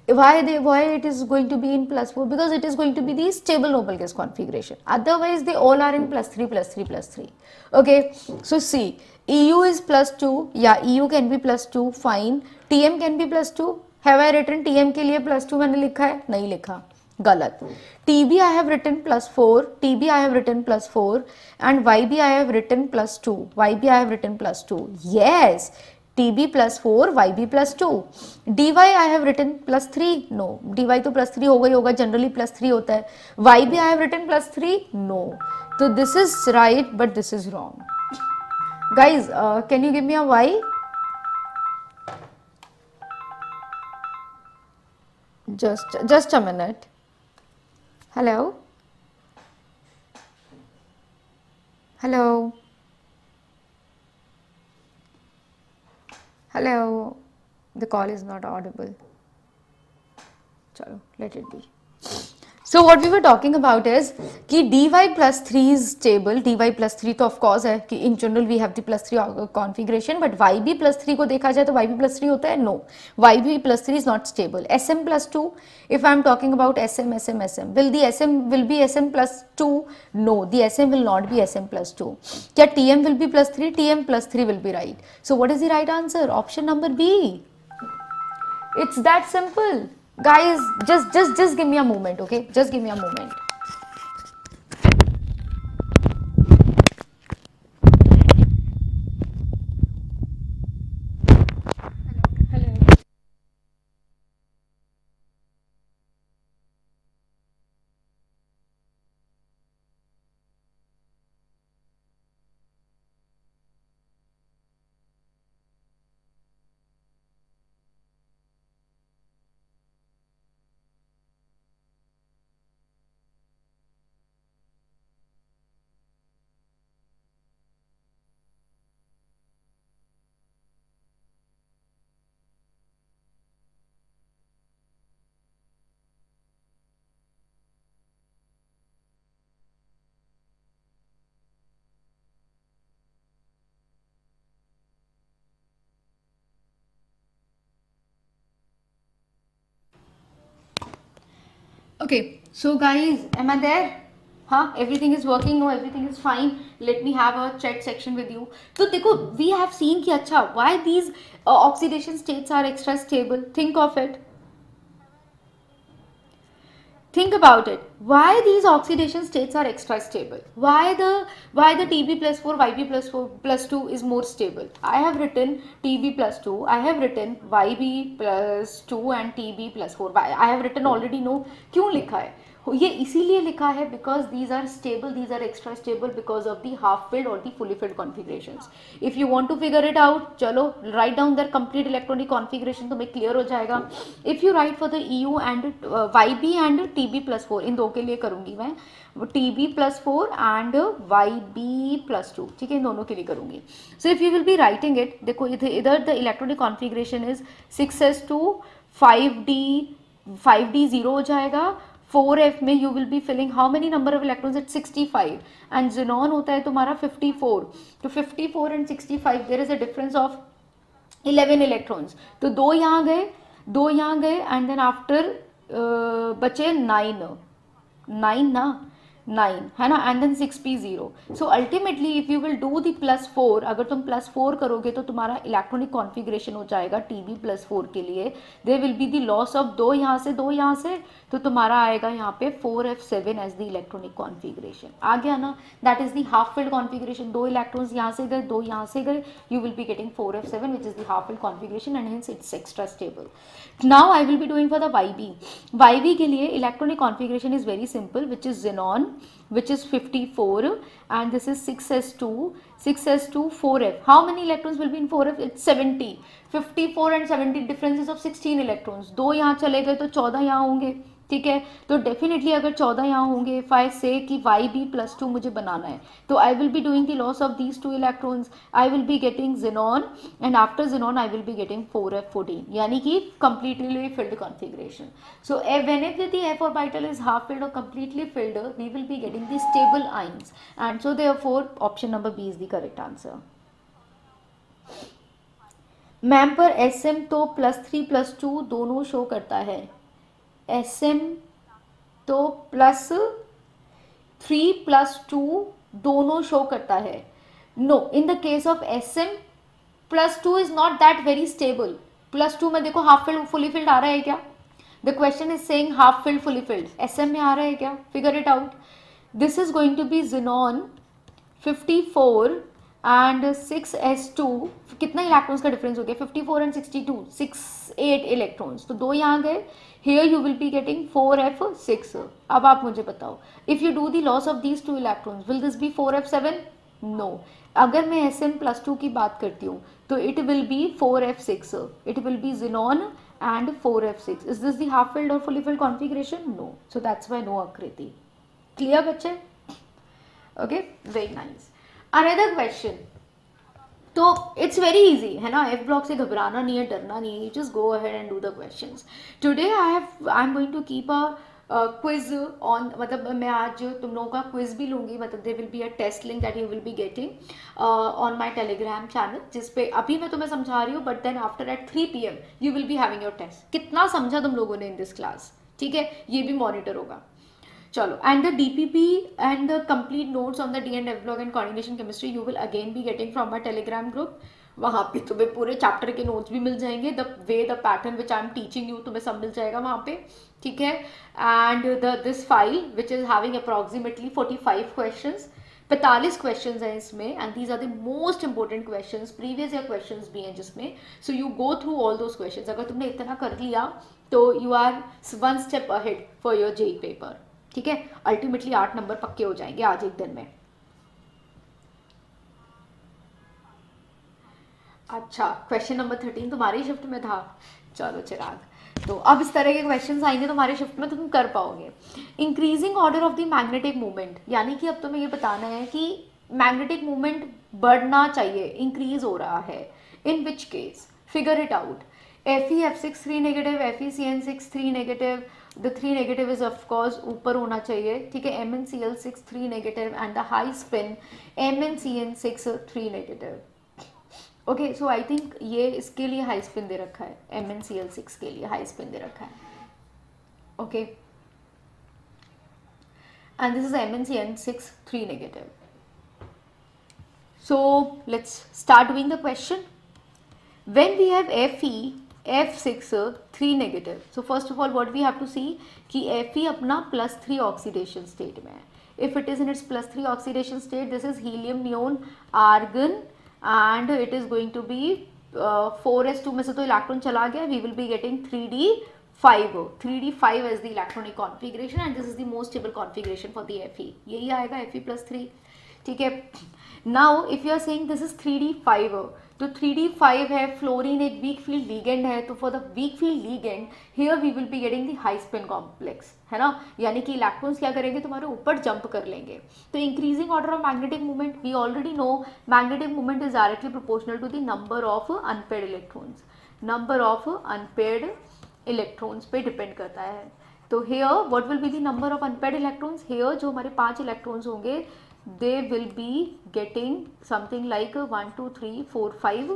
Why it is going to be in +4? Because it is going to be the stable noble gas configuration. Otherwise they all are in +3, +3, +3. Okay, so see, EU is +2, yeah, EU can be +2, fine. TM can be +2. Have I written TM के लिए +2 मैंने लिखा है? नहीं लिखा, गलत. TB I have written +4, TB I have written +4, and YB I have written +2. YB I have written +2. Yes, TB +4, YB +2. DY I have written +3. No, DY तो +3 होगा ही होगा, जनरली +3 होता है. YB I have written +3. No. So this is right, but this is wrong. Guys, can you give me a Y? Just a minute. Hello. Hello. Hello. The call is not audible. Chalo, let it be. So what we were talking about is कि dy +3 is stable. dy +3 तो of course है कि in general we have the +3 configuration, but yb +3 को देखा जाए तो yb +3 होता है? No, yb +3 is not stable. sm +2, if I am talking about sm, will the sm will be sm +2? No, the sm will not be sm +2. क्या tm will be +3? tm +3 will be right. So what is the right answer? Option number B. It's that simple. Guys, just give me a moment, okay? Just give me a moment. Hello. Okay, so guys, am I there? Huh? Everything is working? No, everything is fine. Let me have a chat section with you. So देखो, we have seen कि अच्छा, why these oxidation states are extra stable. Think of it. Think about it. Why these oxidation states are extra stable? Why the TB +4, YB +2 is more stable? I have written TB +2. I have written YB +2 and TB +4. I have written already. No, क्यों लिखा है? ये इसीलिए लिखा है because these are stable, these are extra stable because of the half filled or the fully filled configurations. If you want to figure it out, चलो write down their complete electronic configuration तो मैं clear हो जाएगा. If you write for the EU and YB and TB +4, इन दो के लिए करूँगी मैं, TB +4 and YB +2, ठीक है, इन दोनों के लिए करूँगी. So if you will be writing it, देखो इधर the electronic configuration is 6s2 5d 0 हो जाएगा. 4f में you will be filling how many number of electrons? It's 65 and xenon होता है तुम्हारा 54. तो 54 and 65 there is a difference of 11 electrons. तो दो यहाँ गए and then after बचे 9 ना 9 है ना, and then 6p0. So ultimately if you will do the +4, अगर तुम +4 करोगे तो तुम्हारा इलेक्ट्रॉनिक कॉन्फ़िगरेशन हो जाएगा TB +4 के लिए. there will be the loss of दो यहाँ से तो तुम्हारा आएगा यहाँ पे 4f7 as the electronic configuration. आ गया ना, that is the half filled configuration. दो इलेक्ट्रॉन्स यहाँ से गए, दो यहाँ से गए, you will be getting 4f7 which is the half filled configuration and hence it's extra stable. Now I will be doing for the YB के लिए electronic configuration is very simple, which is xenon, which is 54 and this is 6s2 4f. How many electrons will be in 4f? It's 70. 54 and 70 differences of 16 electrons. दो यहाँ चले गए तो 14 यहाँ होंगे, ठीक है, तो डेफिनेटली अगर 14 यहाँ होंगे, इफ आई से कि YB+2 मुझे बनाना है, तो I will be doing the loss of these 2 electrons, I will be getting xenon and after xenon I will be getting 4f14, यानी कि completely filled configuration. So whenever the f orbital is half filled or completely filled, we will be getting the stable ions, and so therefore option number B is the correct answer. Ma'am पर SM तो +3+2 दोनों show करता है, SM तो +3+2 दोनों show करता है. No, in the case of SM +2 is not that very stable. +2 में देखो हाफ फिल्ड फुली फिल्ड आ रहा है क्या? The question is saying half filled fully filled, SM में आ रहा है क्या? Figure it out. This is going to be xenon 54 and 6s2. कितना इलेक्ट्रॉन्स का डिफरेंस हो गया? 54 एंड 62, 68 इलेक्ट्रॉन्स. तो 2 यहाँ गए. Here you will be getting 4f6. अब आप मुझे बताओ, if you do the loss of these 2 electrons, will this be 4f7? No. अगर मैं SM+2 की बात करती हूँ तो it will be 4f6. It will be xenon and 4f6. Is this the half filled or fully filled configuration? No. So that's why no आकृति. Clear बच्चे? Okay, very nice. Another question. तो it's very easy है ना, F block से घबराना नहीं है, डरना नहीं है, you just go ahead and do the questions. Today I am going to keep a quiz on, मतलब मैं आज तुम लोगों का क्विज भी लूँगी, मतलब they will be a test link that you will be getting on my Telegram channel, जिसपे अभी मैं तुम्हें समझा रही हूँ, but then after at 3 PM you will be having your test. कितना समझा तुम लोगों ने इन दिस क्लास? ठीक है, ये भी मॉनिटर होगा. चलो, and the DPP and the complete notes on the D and F block and coordination chemistry you will again be getting from my Telegram group. वहाँ पे तुम्हें पूरे चैप्टर के नोट्स भी मिल जाएंगे, the way the pattern which I am teaching you तुम्हें सब मिल जाएगा वहाँ पे. ठीक है, and this file which is having approximately 45 questions, 45 questions हैं इसमें, and these are the most important questions, previous year questions भी हैं जिसमें. So you go through all those questions. अगर तुमने इतना कर लिया तो you are 1 step ahead for your JEE paper. ठीक है, अल्टीमेटली 8 नंबर पक्के हो जाएंगे आज एक दिन में. अच्छा, क्वेश्चन नंबर 13 तुम्हारी शिफ्ट में था. चलो चिराग, तो अब इस तरह के क्वेश्चंस आएंगे तुम्हारी शिफ्ट में तो तुम कर पाओगे. Increasing order of the magnetic movement, यानी कि अब तुम्हें ये बताना है कि मैग्नेटिक मूवमेंट बढ़ना चाहिए, इंक्रीज हो रहा है. In which case? Figure it out. FeF6 3 negative, FeCN6 3 negative, the 3 negative is of course ऊपर होना चाहिए. ठीक है, MnCl6 3 negative and the high spin MnCN6 3 negative. Okay, so I think ये इसके लिए हाई स्पिन दे रखा है, MnCl6 के लिए हाई स्पिन दे रखा है. Okay, and this is MnCN6 3 negative. So let's start doing the question. When we have Fe(F6) 3 negative, so first of all what we have to see कि Fe अपना +3 oxidation state में है. If it is in its +3 oxidation state, this is helium, neon, argon, and it is going to be 4s2 में से तो electron चला गया, we will be getting 3d5. 3d5 as the electronic configuration, and this is the most stable configuration for the Fe. यही आएगा Fe+3. ठीक है, now if you are saying this is 3d5, तो 3d5 है, fluorine एक week field ligand है, तो for the weak field ligand here we will be getting the high spin complex, है ना, यानी कि इलेक्ट्रॉन्स क्या करेंगे, तुम्हारे ऊपर जंप कर लेंगे. तो increasing order of magnetic movement, we already know magnetic movement is directly proportional to the number of unpaired electrons. Number of unpaired electrons पे डिपेंड करता है. तो here what will be the number of unpaired electrons? Here जो हमारे 5 electrons होंगे, they will be getting something like 1 2 3 4 5.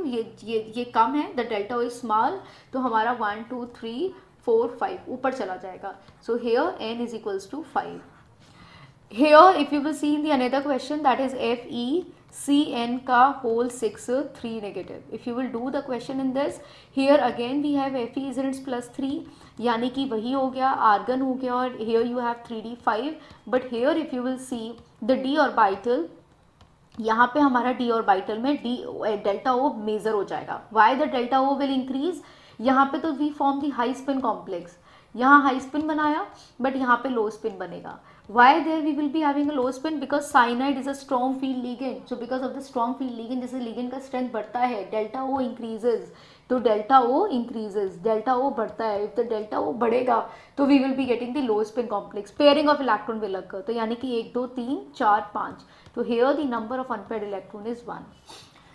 ये कम है, the delta is small, तो हमारा 1 2 3 4 5 ऊपर चला जाएगा. So here n is equals to 5. Here if you will see in the another question, that is FeCN का whole 6 3 negative. If you will do the question in this, here again we have Fe is in its +3, यानी कि वही हो गया, argon हो गया, और here you have 3d5. But here if you will see the d orbital, यहाँ पे हमारा d orbital में डेल्टा O मेजर हो जाएगा. Why the delta O will increase? यहाँ पे तो we form the high spin complex, यहाँ हाई स्पिन बनाया, बट यहाँ पे लो स्पिन बनेगा. Why there we will be having a low spin? Because cyanide is a strong field ligand. So because of the strong field ligand, जैसे ligand का strength बढ़ता है, delta O increases. तो delta O increases, delta O बढ़ता है. If the delta O बढ़ेगा तो we will be getting the low spin complex. Pairing of electron will occur, तो यानी कि 1 2 3 4 5. तो here the number of unpaired electron is 1.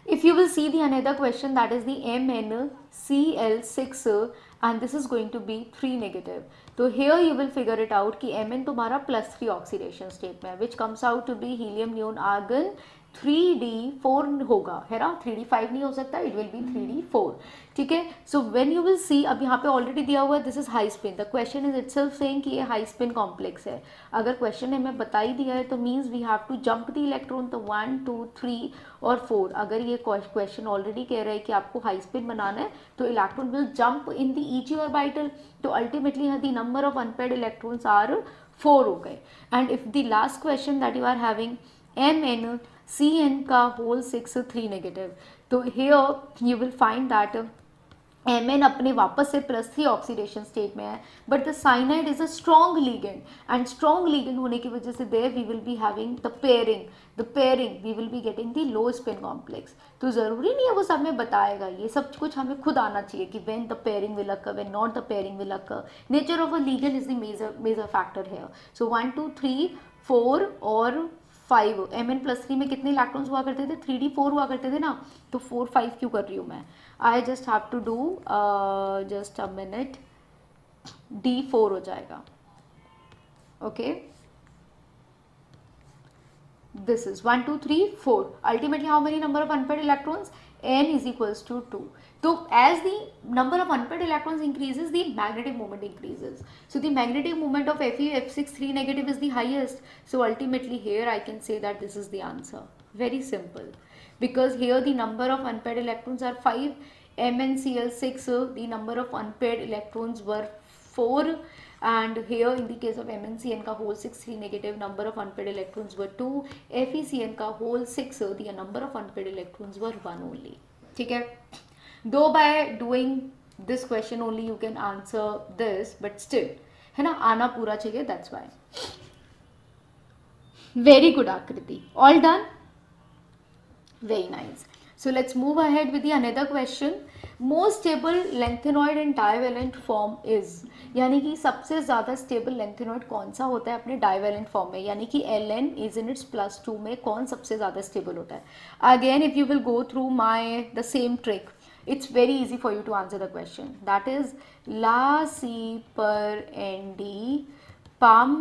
If you will see the another question, that is the MnCl6 and this is going to be 3 negative. So here you will figure it out कि Mn तुम्हारा +3 oxidation state में है, which comes out to be helium neon argon 3d4 होगा, है ना. 3d5 नहीं हो सकता, it will be 3d4. ठीक है. सो व्हेन यू विल सी, अब यहाँ पे ऑलरेडी दिया हुआ है this is high spin. The question is itself saying कि ये हाई स्पिन कॉम्प्लेक्स है. अगर क्वेश्चन हमें बता ही दिया है तो means we have to jump the electron, तो 1 2 3 और 4. अगर ये क्वेश्चन ऑलरेडी कह रहा है कि आपको हाई स्पिन बनाना है तो electron will jump in the each orbital. तो ultimately the number of unpaired electrons are 4 हो गए. And if the last question that you are having MnCn का होल 6 3 नेगेटिव, तो here you will find that Mn अपने वापस से +3 oxidation state में है, but the cyanide is a strong ligand, and strong ligand होने की वजह से there we will be having the pairing we will be getting the low spin complex. तो ज़रूरी नहीं है वो सब में बताएगा, ये सब कुछ हमें खुद आना चाहिए कि when the pairing will occur, when not the pairing will occur. Nature of a ligand is the major factor है. सो 1 2 3 4 और 5. Mn+3 में कितने इलेक्ट्रॉन्स हुआ करते थे? 3d4 हुआ करते थे ना. तो 4 5 क्यों कर रही हूँ मैं? I just have to do just a minute, d4 हो जाएगा. Okay, this is 1 2 3 4. Ultimately how many number of unpaired electrons? N is equals to 2. So as the number of unpaired electrons increases, the magnetic moment increases. So the magnetic moment of Fe(F6) 3 negative is the highest. So ultimately here I can say that this is the answer. Very simple. Because here the number of unpaired electrons are 5. MnCl6, the number of unpaired electrons were 4. And here in the case of MnCn का whole 6 3 negative, number of unpaired electrons were 2. FeCn का whole 6, the number of unpaired electrons were 1 only. ठीक है. Though by doing this question only you can answer this, but still है ना, आना पूरा चाहिए. That's why. Very good आकृति. All done. Very nice. So let's move ahead with the another question. Most stable lengthenoid in divalent form is, यानी कि सबसे ज़्यादा स्टेबल लेंथेनॉइड कौन सा होता है अपने डाइवेलेंट फॉर्म में, यानी कि Ln इज इन इट्स +2 में कौन सबसे ज़्यादा स्टेबल होता है. Again if you will go through my the same trick, it's very easy for you to answer the question. That is La-C per Nd pum,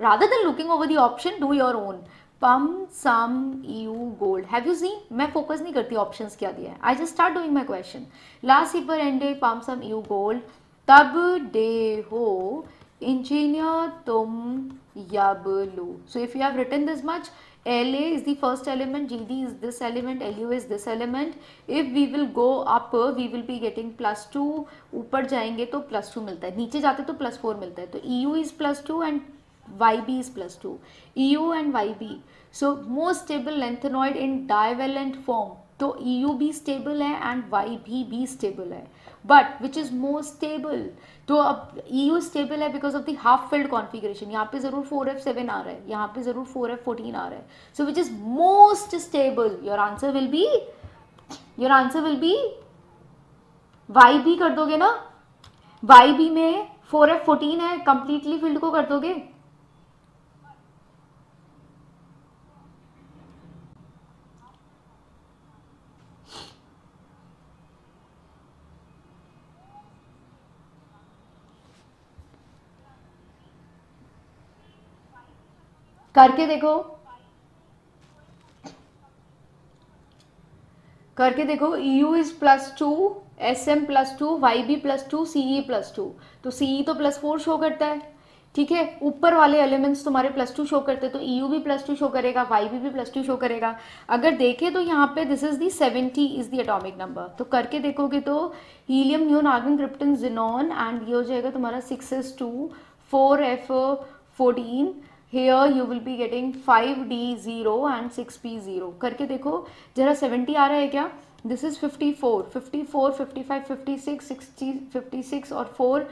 rather than looking over the option, do your own. Pum sum EU gold. Have you seen? मैं focus नहीं करती options क्या दिया है. I just start doing my question. La-C per Nd pum sum EU gold. तब दे हो engineer तुम यब लो. So if you have written this much, La is the first element, Gd is this element, Lu is this element. If we will go up, we will be getting +2. ऊपर जाएंगे तो +2 मिलता है, नीचे जाते तो +4 मिलता है. तो Eu is +2 and Yb is +2. Eu and Yb. So most stable lengthenoid in divalent form. तो EU भी स्टेबल है एंड YB भी स्टेबल है, but which is most stable. तो अब EU स्टेबल है because of the half filled configuration. यहाँ पे जरूर 4f7 आ रहा है, यहाँ पे जरूर 4f14 आ रहा है. So which is most stable, your answer will be YB कर दोगे ना. YB में 4f14 है, कंप्लीटली फील्ड को कर दोगे. करके देखो, EU is +2, SM +2, YB +2, CE +2. तो CE तो +4 शो करता है, ठीक है. ऊपर वाले एलिमेंट्स तुम्हारे +2 शो करते हैं, तो EU भी +2 शो करेगा, YB भी +2 शो करेगा. अगर देखें तो यहाँ पे this is the 70 is the atomic number. तो करके देखोगे तो helium neon argon krypton xenon and ये हो जाएगा तुम्हारा 6s2 4f14. Here you will be getting 5d0 and 6p0. करके देखो जरा 70 आ रहा है क्या. दिस इज 54, 55, 56, 60, 56 और 4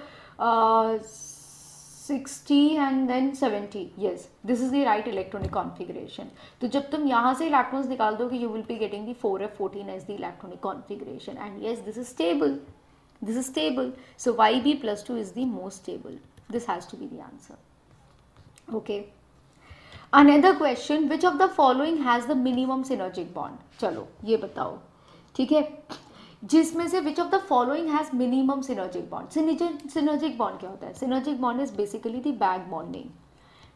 60 and then 70, yes this is the right electronic configuration. तो जब तुम यहाँ से इलेक्ट्रॉन्स निकाल दोगे you will be getting the 4f14 as the electronic configuration and yes this is stable. This is stable. So YB plus 2 is the most stable. This has to be the answer. Okay. Another question, which of the following has the minimum synergic bond? चलो ये बताओ, ठीक है, जिसमें से which of the following has minimum synergic bond? Synergic bond क्या होता है? Synergic bond is basically the back bonding.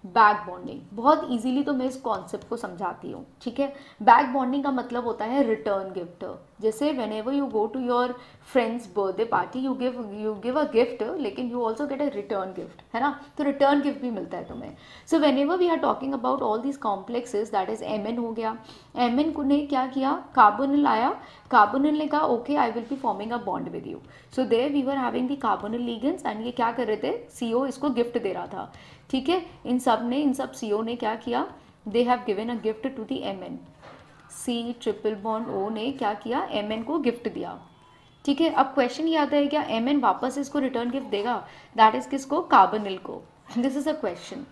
Back bonding बहुत इजीली तो मैं इस कॉन्सेप्ट को समझाती हूँ, ठीक है. बैक बॉन्डिंग का मतलब होता है रिटर्न गिफ्ट. जैसे whenever you go to your friend's birthday party you give a gift, लेकिन you also get a return gift, है ना. तो रिटर्न गिफ्ट भी मिलता है तुम्हें. So whenever we are talking about all these complexes, that is M हो गया. एम को ने क्या किया, कार्बोनिल आया, कार्बोनिल ने कहा okay I will be forming a bond with you. So there we were having the carbonyl ligands and ये क्या कर रहे थे, CO इसको गिफ्ट दे रहा था, ठीक है. इन सब CO ने क्या किया, they have given a gift to the MN. C triple bond O ने क्या किया, MN को गिफ्ट दिया, ठीक है. अब क्वेश्चन ये आता है क्या MN वापस इसको रिटर्न गिफ्ट देगा, दैट इज किसको, कार्बोनिल को. दिस इज अ क्वेश्चन,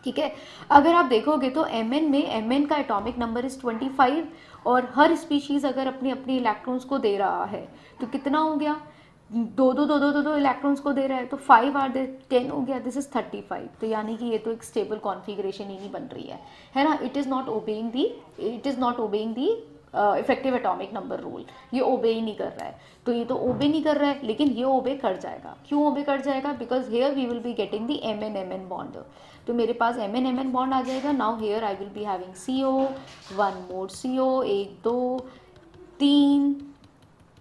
ठीक है. अगर आप देखोगे तो MN का एटॉमिक नंबर इज 25 और हर स्पीशीज अगर अपने अपने इलेक्ट्रॉन्स को दे रहा है तो कितना हो गया, दो इलेक्ट्रॉन्स को दे रहा है, तो 5 आर दे 10 हो गया, दिस इज 35. तो यानी कि ये तो एक स्टेबल कॉन्फ़िगरेशन ही नहीं बन रही है ना. It is not obeying the effective atomic number rule. ये ओबे ही नहीं कर रहा है, तो ये तो ओबे नहीं कर रहा है, लेकिन ये ओबे कर जाएगा. क्यों ओबे कर जाएगा, because here we will be getting the MN bond. तो मेरे पास MN बॉन्ड आ जाएगा. Now here I will be having CO, 1 more CO, 1 2 3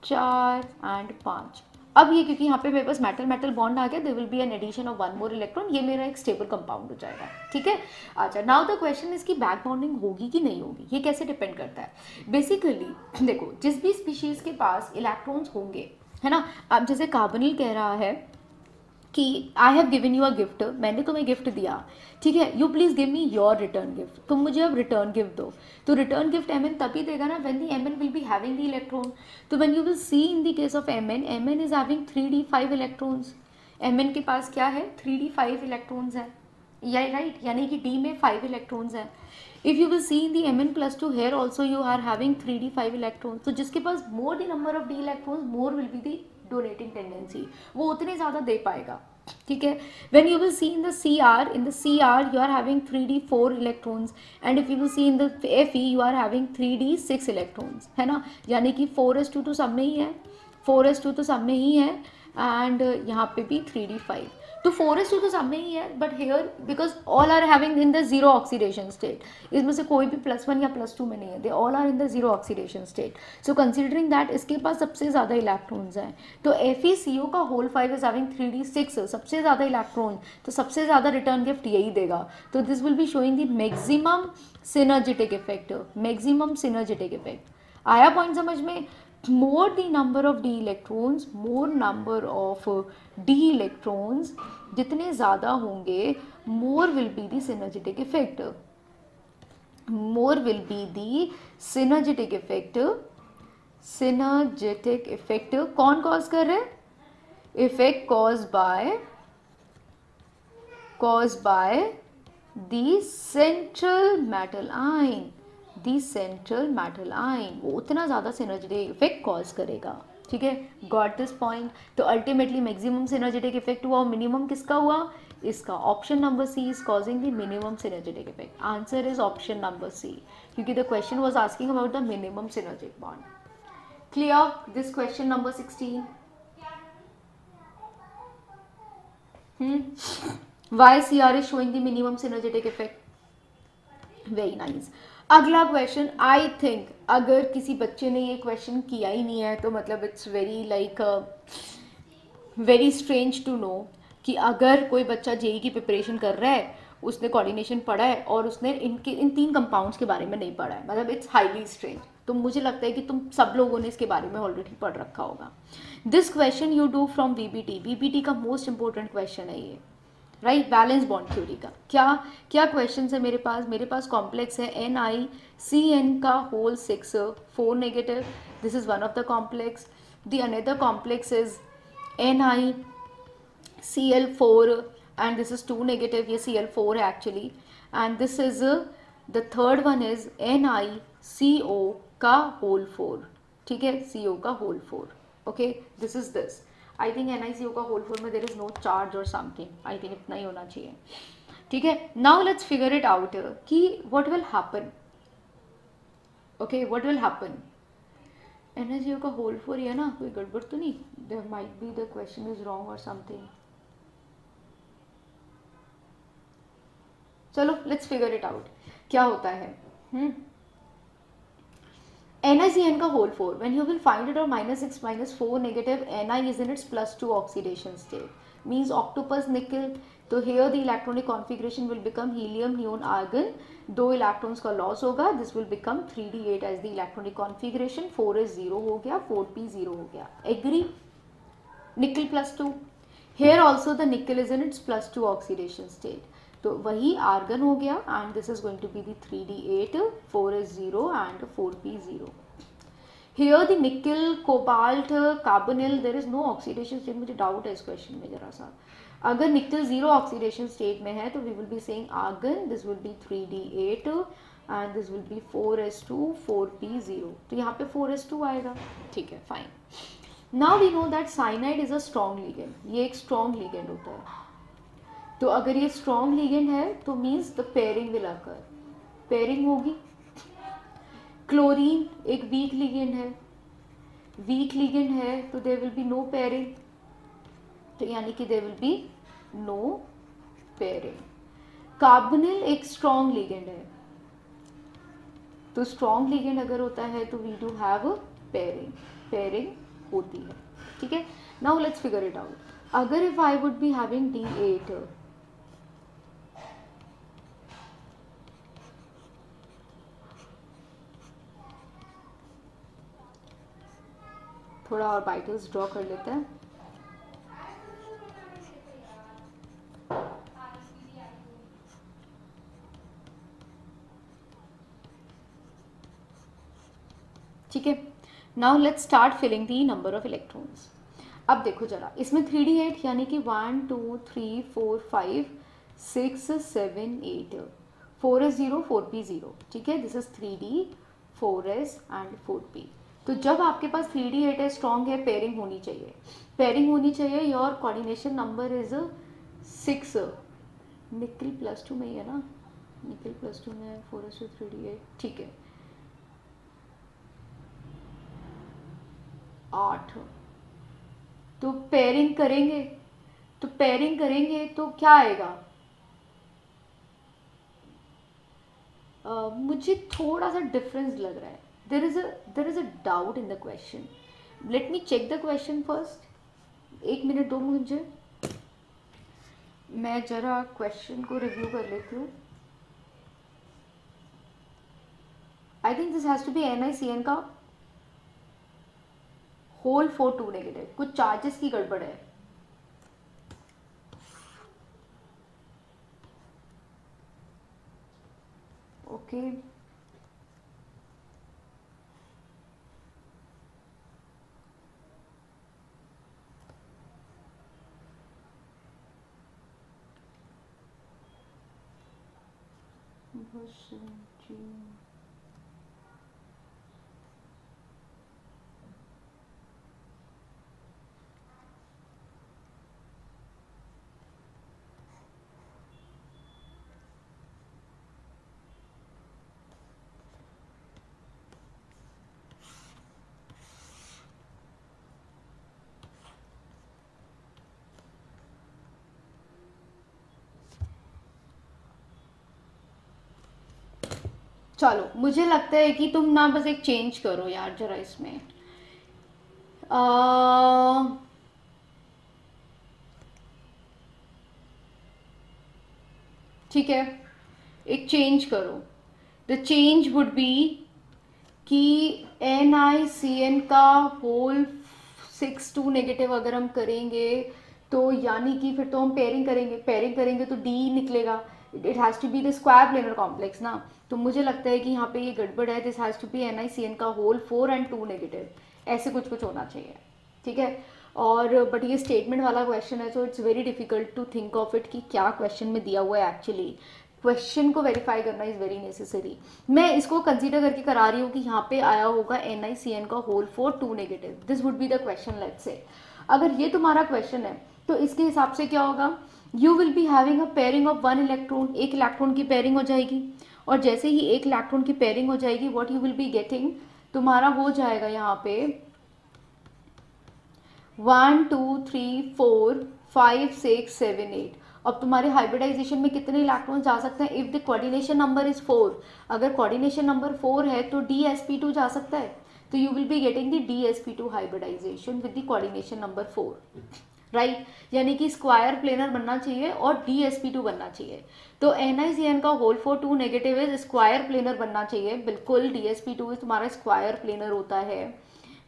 4 and 5. अब ये क्योंकि यहाँ पे मेरे पास मेटल बॉन्ड आ गया, there will be an addition of 1 more electron, ये मेरा एक स्टेबल कंपाउंड हो जाएगा, ठीक है. अच्छा, नाउ द क्वेश्चन इज की बैक बॉन्डिंग होगी कि नहीं होगी, ये कैसे डिपेंड करता है. बेसिकली देखो, जिस भी स्पीशीज के पास इलेक्ट्रॉन्स होंगे, है ना. अब जैसे कार्बोनिल कह रहा है कि I have given you a gift, मैंने तुम्हें गिफ्ट दिया, ठीक है, you please give me your return gift, तुम मुझे अब रिटर्न गिफ्ट दो. तो रिटर्न गिफ्ट MN तभी देगा ना when the MN will be having the electron. तो when you will see in the case of MN is having 3d5 electrons. MN के पास क्या है, 3d5 इलेक्ट्रॉन्स है, या राइट, यानी कि D में 5 इलेक्ट्रॉन्स है. If you will see in the Mn+2 here also you are having 3d5 electrons. तो जिसके पास more the number of D electrons, more will be the donating tendency, वो उतने ज़्यादा दे पाएगा, ठीक है. When you will see in the CR you are having 3d4 electrons and if you will see in the Fe you are having 3d6 electrons, है ना. यानी कि 4s2 तो सब में ही है, 4s2 तो सब में ही है एंड यहाँ पे भी 3d5. तो 4s2 तो सब में ही है, but here because all are having in the zero oxidation state, इसमें से कोई भी +1 या +2 में नहीं है, they all are in the zero oxidation state. So considering that इसके पास सबसे ज़्यादा इलेक्ट्रॉन्स हैं, तो FeCO का होल 5 इज हैविंग 3d6, सबसे ज़्यादा इलेक्ट्रॉन, तो सबसे ज़्यादा रिटर्न गिफ्ट यही देगा. तो this will be showing the maximum synergetic effect, maximum synergetic effect. आया पॉइंट समझ में. more the number of D electrons, more number of D electrons, जितने ज़्यादा होंगे more will be the synergetic effect, more will be the synergetic effect. synergetic effect कौन cause कर रहे हैं, effect caused by the central metal ion, the central metal ion, वो उतना ज़्यादा सिनर्जेटिक इफेक्ट कॉज करेगा, ठीक है. Got this point. तो अल्टीमेटली मैक्सिमम सिनर्जेटिक इफेक्ट हुआ और मिनिमम किसका हुआ, इसका. Option number C is causing the minimum synergetic effect. Answer is option number C, क्योंकि the question was asking about the minimum synergic bond. Clear this question number 16. Why CR is showing the minimum synergetic effect? Very nice. अगला question, I think अगर किसी बच्चे ने ये question किया ही नहीं है तो मतलब it's very like very strange to know कि अगर कोई बच्चा JEE की प्रिपरेशन कर रहा है, उसने कोऑर्डिनेशन पढ़ा है और उसने इन 3 कंपाउंड्स के बारे में नहीं पढ़ा है, मतलब इट्स हाईली स्ट्रेंज. तो मुझे लगता है कि तुम सब लोगों ने इसके बारे में ऑलरेडी पढ़ रखा होगा. This question you do from VBT का मोस्ट इंपॉर्टेंट क्वेश्चन है ये, राइट. बैलेंस बॉन्ड थ्योरी का क्या क्वेश्चन है मेरे पास कॉम्प्लेक्स है NiCN का whole 6 4 negative, this is one of the complex. The another complex is NiCl4 and this is 2 negative, ये Cl4 है actually, and this is the third one is NiCO का whole 4, ठीक है, CO का whole 4, okay, this is this. I think NiCO का whole 4 में there is no charge or something, I think इतना ही होना चाहिए, ठीक है. Now let's figure it out कि what will happen, okay, what will happen. NiCO का whole 4 है ना, कोई गड़बड़ तो नहीं, there might be the question is wrong or something. चलो लेट्स फिगर इट आउट क्या होता है. NiCN का whole 4, when you will find it on -6 -4 negative, Ni is in its +2 oxidation state, means octopus nickel. तो here the electronic configuration will become helium neon argon, 2 electrons का loss होगा, this will become 3d8 as the electronic configuration, 4s 0 हो गया, 4p 0 हो गया. Agree. निकल +2, here also the nickel is in its +2 oxidation state, तो वही argon हो गया, and this is going to be the 3d8, 4s 0 and 4p 0. Here the nickel cobalt carbonyl there is no oxidation state. मुझे doubt है इस question में जरा सा. अगर निकल 0 ऑक्सीडेशन स्टेट में है तो we will be saying argon, this will be 3d8 and this will be 4s2 4p 0. तो यहाँ पे 4s2 आएगा, ठीक है, fine. Now we know that cyanide is a strong ligand. ये एक स्ट्रॉन्ग लिगेंड होता है, तो अगर ये स्ट्रॉन्ग लिगेंड है तो means the pairing will occur, pairing होगी. क्लोरीन एक वीक लिगेंड है, वीक लिगेंड है तो there will be no pairing, तो यानी कि there will be no pairing. Carbonyl एक स्ट्रॉन्ग लिगेंड है, तो स्ट्रॉन्ग लिगेंड अगर होता है तो we do have pairing, pairing होती है, ठीक है. Now let's figure it out. अगर if I would be having D8, थोड़ा और बाइटल्स ड्रॉ कर लेते हैं. ठीक है. Now let's start filling the number of electrons. अब देखो जरा, इसमें 3d8 यानी कि 1 2 3 4 5 6 7 8, 4s 0 4p 0, ठीक है. This is 3d 4s and 4p. तो जब आपके पास 3d8 है, स्ट्रॉन्ग है, पेयरिंग होनी चाहिए, पेयरिंग होनी चाहिए. Your coordination number is 6. निकल +2 में ही है ना, निकल +2 में 4s 3d8, ठीक है. 8. तो पेयरिंग करेंगे, तो पेयरिंग करेंगे तो क्या आएगा. मुझे थोड़ा सा डिफरेंस लग रहा है. there is a doubt in the question. Let me check the question first. 1 minute दो मुझे, मैं जरा क्वेश्चन को रिव्यू कर लेती हूँ. I think this has to be NiCN का होल 4 2 नेगेटिव. कुछ चार्जेस की गड़बड़ है. ओके चलो, मुझे लगता है कि तुम ना बस एक चेंज करो यार जरा इसमें. ठीक है, एक चेंज करो. द चेंज वुड बी कि NiCN का होल 6 2 नेगेटिव अगर हम करेंगे तो यानी कि फिर तो हम पेयरिंग करेंगे, पेयरिंग करेंगे तो D निकलेगा. It has to be the square planar complex ना. तो मुझे लगता है कि यहाँ पे ये गड़बड़ है. This has to be NiCN का होल 4 एंड 2 नेगेटिव, ऐसे कुछ होना चाहिए, ठीक है. और बट ये स्टेटमेंट वाला क्वेश्चन है, so it's very difficult to think of it कि क्या क्वेश्चन में दिया हुआ है एक्चुअली। क्वेश्चन को वेरीफाई करना इज़ वेरी नेसेसरी। मैं इसको कंसीडर करके करा रही हूँ कि यहाँ पे आया होगा NiCN का whole for 2 negative, this would be the question let's say. अगर ये तुम्हारा क्वेश्चन है तो इसके हिसाब से क्या होगा, you will be having a pairing of 1 electron, एक इलेक्ट्रॉन की पेयरिंग हो जाएगी, और जैसे ही एक इलेक्ट्रॉन की पेयरिंग हो जाएगी what you will be getting, तुम्हारा हो जाएगा यहाँ पे 1 2 3 4 5 6 7 8। अब तुम्हारे हाइब्रिडाइजेशन में कितने इलेक्ट्रॉन जा सकते हैं, if the coordination number is 4, अगर कोऑर्डिनेशन नंबर 4 है तो DsP2 जा सकता है, तो you will be getting the DsP2 hybridization with the coordination number 4, right. यानी कि स्क्वायर प्लेनर बनना चाहिए और DsP2 बनना चाहिए। तो NiCN का whole for 2 negative is square planar बनना चाहिए, बिल्कुल DsP2 तुम्हारा स्क्वायर प्लेनर होता है,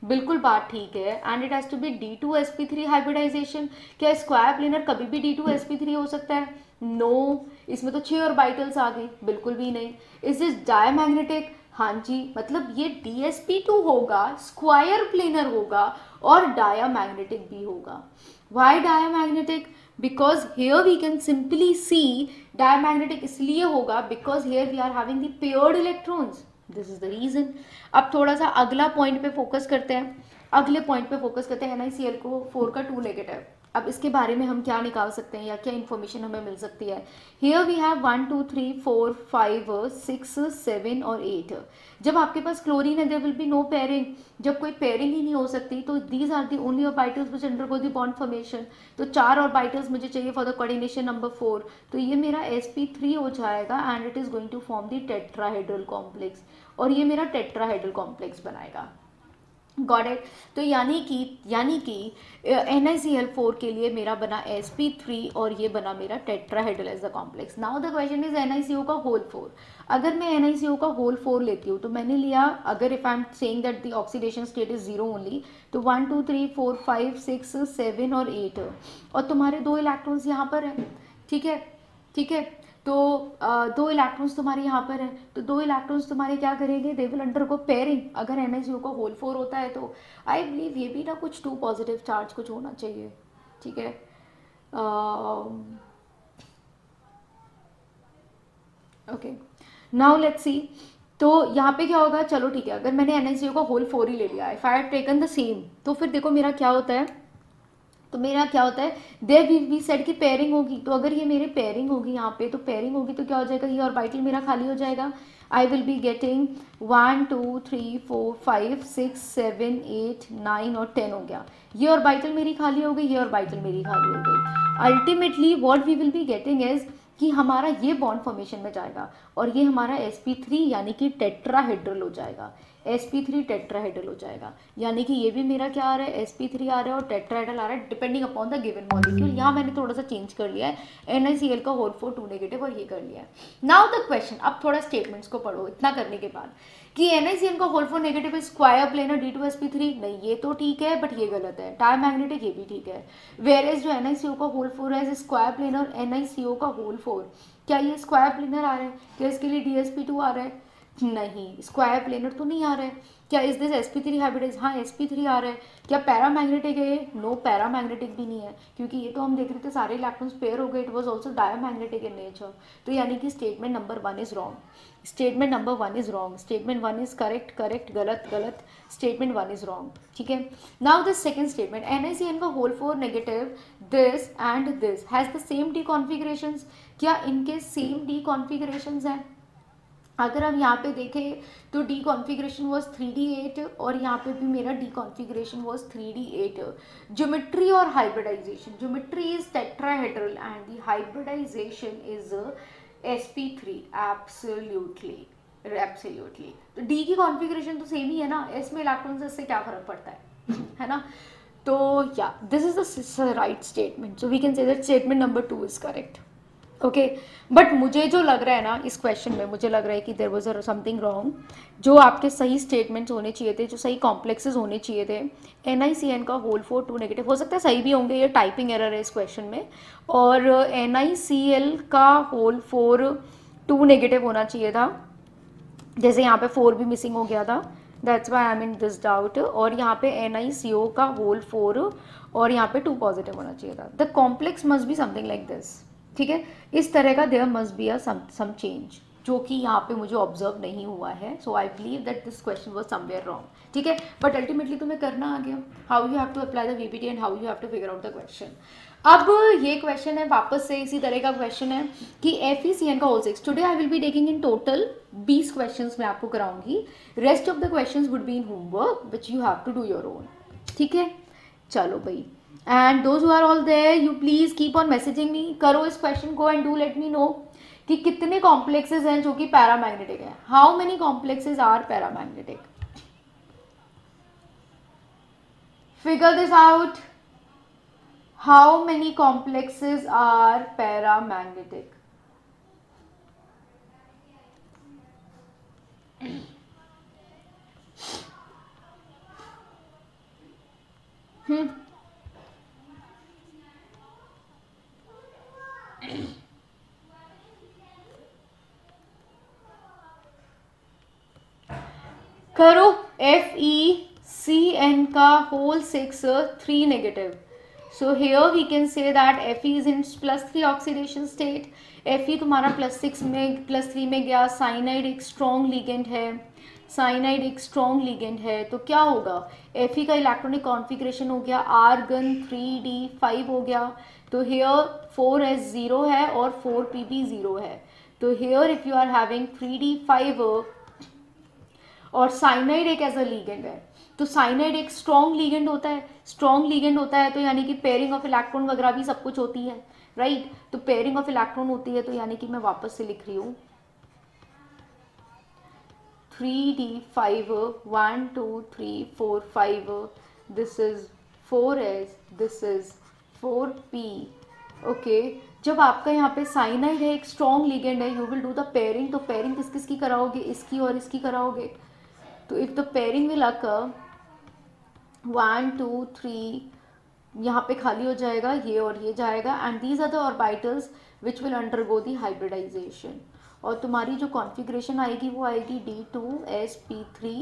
बिल्कुल बात ठीक है। And it has to be D2sp3 hybridization. क्या स्क्वायर प्लेनर कभी भी D2sp3 हो सकता है? नो, इसमें तो 6 ऑर्बिटल्स आ गई, बिल्कुल भी नहीं। Is this diamagnetic? हाँ जी, मतलब ये DsP2 होगा, स्क्वायर प्लेनर होगा और डायमैग्नेटिक भी होगा। Why diamagnetic? Because here we can simply see, diamagnetic इसलिए होगा because here we are having the paired electrons, this is the reason. अब थोड़ा सा अगला पॉइंट पे फोकस करते हैं, अगले पॉइंट पे फोकस करते हैं NiCl को 4 का 2 नेगेटिव। अब इसके बारे में हम क्या निकाल सकते हैं या क्या इन्फॉर्मेशन हमें मिल सकती है। हियर वी हैव 1 2 3 4 5 6 7 और 8। जब आपके पास क्लोरीन है there will be no pairing, जब कोई पेयरिंग ही नहीं हो सकती तो these are the only orbitals which undergo the bond formation. तो 4 ऑर्बिटल्स मुझे चाहिए फॉर द कोऑर्डिनेशन नंबर 4, तो ये मेरा sp3 हो जाएगा and it is going to form the tetrahedral complex, और ये मेरा टेट्राहेड्रल कॉम्प्लेक्स बनाएगा। Got it. तो यानी कि NiCl4 के लिए मेरा बना sp3 और ये बना मेरा tetrahedral as the complex. Now the question is NiCO का होल 4। अगर मैं NiCO का होल 4 लेती हूँ तो मैंने लिया, अगर if I am saying that the oxidation state is 0 only, तो 1 2 3 4 5 6 7 और 8, और तुम्हारे 2 इलेक्ट्रॉन्स यहाँ पर है, ठीक है, ठीक है। तो 2 इलेक्ट्रॉन्स तुम्हारे यहाँ पर है, तो 2 इलेक्ट्रॉन्स तुम्हारे क्या करेंगे, दे विल अंडरगो पेयरिंग। अगर NiCO का होल 4 होता है तो आई बिलीव ये भी ना कुछ 2 पॉजिटिव चार्ज कुछ होना चाहिए, ठीक है। Okay, now let's see. तो यहाँ पे क्या होगा, चलो ठीक है, अगर मैंने NiCO का होल 4 ही ले लिया, if I have taken the same, तो फिर देखो मेरा क्या होता है, तो मेरा क्या होता है, देयर विल बी सेट की पेयरिंग होगी। तो अगर ये मेरे पेयरिंग होगी यहाँ पे, तो पेयरिंग होगी तो क्या हो जाएगा, ये ऑर्बिटल मेरा खाली हो जाएगा। आई विल बी गेटिंग 1 2 3 4 5 6 7 8 9 और 10 हो गया। ये ऑर्बिटल मेरी खाली हो गई, ये ऑर्बिटल मेरी खाली हो गई। Ultimately what we will be getting is कि हमारा ये बॉन्ड फॉर्मेशन में जाएगा और ये हमारा sp3 यानी कि टेट्राहेड्रल हो जाएगा, sp3 टेट्राहेड्रल हो जाएगा। यानी कि ये भी मेरा क्या आ रहा है, sp3 आ रहा है और टेट्राहेड्रल आ रहा है depending upon the given molecule. यहाँ मैंने थोड़ा सा चेंज कर लिया है, NiCl का होल 4 2 नेगेटिव और ये कर लिया है। नाउ द क्वेश्चन, अब थोड़ा स्टेटमेंट्स को पढ़ो इतना करने के बाद, कि NiCl का whole 4 negative square planar D2sp3, नहीं ये तो ठीक है बट ये गलत है। डायमैग्नेटिक ये भी ठीक है। वेयर जो NiCO का होल 4 है स्क्वायर प्लेनर NiCO का होल 4, क्या ये स्क्वायर प्लेनर आ रहा है, क्या इसके लिए DsP2 आ रहा है, नहीं स्क्वायर प्लेनर तो नहीं आ रहा है। क्या इज दिस sp3 हाइब्रिडाइज, हाँ sp3 आ रहा है। क्या पैरामैग्नेटिक है ये, नो पैरामैग्नेटिक भी नहीं है, क्योंकि ये तो हम देख रहे थे सारे इलेक्ट्रॉन्स पेयर हो गए, it was also diamagnetic in nature. तो यानी कि statement number 1 is wrong, statement number 1 is wrong, statement 1 is correct, correct, गलत, गलत, स्टेटमेंट 1 इज रॉन्ग, ठीक है। Now the second statement, NiCN का whole 4 negative this and this has the same d configurations, क्या इनके सेम डी कॉन्फिगरेशंस हैं। अगर हम यहाँ पे देखें तो डी कॉन्फिगरेशन वॉज 3d8 और यहाँ पे भी मेरा D configuration was 3d8। Geometry और hybridization, geometry is tetrahedral and the hybridization is sp3, absolutely absolutely. तो डी की कॉन्फिगरेशन तो सेम ही है ना, इसमें इलेक्ट्रॉन से इससे क्या फर्क पड़ता है ना। तो या this is the right statement, so we can say that statement number 2 is correct. Okay, but मुझे जो लग रहा है ना इस क्वेश्चन में, मुझे लग रहा है कि देयर वाज समथिंग रॉन्ग। जो आपके सही स्टेटमेंट्स होने चाहिए थे, जो सही कॉम्प्लेक्सेस होने चाहिए थे, NiCN का होल 4 2 नेगेटिव, हो सकता है सही भी होंगे, ये टाइपिंग एरर है इस क्वेश्चन में, और NiCl का होल 4 2 नेगेटिव होना चाहिए था, जैसे यहाँ पे 4 भी मिसिंग हो गया था, that's why I am in this doubt. और यहाँ पे NiCO का होल 4 और यहाँ पे 2 पॉजिटिव होना चाहिए था। The complex must be something like this, ठीक है, इस तरह का there must be a some change, जो कि यहाँ पे मुझे ऑब्जर्व नहीं हुआ है। So I believe that this question was somewhere wrong, ठीक है, बट अल्टीमेटली तुम्हें करना आ गया how you have to apply the VPT and how you have to figure out the question. अब ये क्वेश्चन है वापस से इसी तरह का क्वेश्चन है कि FeCN का whole 6। Today I will be taking in total 20 questions मैं आपको कराऊंगी। Rest of the questions would be in homework which you have to do your own, ठीक है। चलो भाई, and those who are all there you please keep on messaging me, करो इस क्वेश्चन को and do let me know कि कितने कॉम्प्लेक्सेस हैं जो कि पैरामैग्नेटिक हैं। How many complexes are paramagnetic? Figure this out. How many complexes are paramagnetic? करो। FeCN का whole 6 3 negative. So here we can say that Fe is in +3 oxidation state. Fe तुम्हारा +6 में +3 में गया। साइनाइड एक स्ट्रॉन्ग लिगेंड है, cyanide एक strong ligand है, तो क्या होगा? Fe का इलेक्ट्रॉनिक कॉन्फ़िगरेशन हो गया आर्गन 3d5 हो गया। तो हेयर 4s0 है और 4p 0 है। तो here if you are having 3d5 और साइनाइड एक एज अ लीगेंड है, तो साइनाइड एक स्ट्रॉन्ग लीगेंड होता है। स्ट्रॉन्ग लीगेंड होता है तो यानी कि पेयरिंग ऑफ इलेक्ट्रॉन वगैरह भी सब कुछ होती है, राइट। तो पेयरिंग ऑफ इलेक्ट्रॉन होती है, तो यानी कि मैं वापस से लिख रही हूँ 3d5 1 2 3 4 5, this is 4s, this is 4p। Okay, जब आपका यहाँ पे साइनाइड है एक स्ट्रॉन्ग लिगेंड है, you will do the pairing. तो पेयरिंग किस किस की कराओगे? इसकी और इसकी कराओगे। तो इफ द पेयरिंग विल अकर 1 2 3, यहाँ पे खाली हो जाएगा ये और ये जाएगा, and these are the orbitals which will undergo the hybridization. और तुम्हारी जो कॉन्फ़िगरेशन आएगी वो आएगी D2sp3,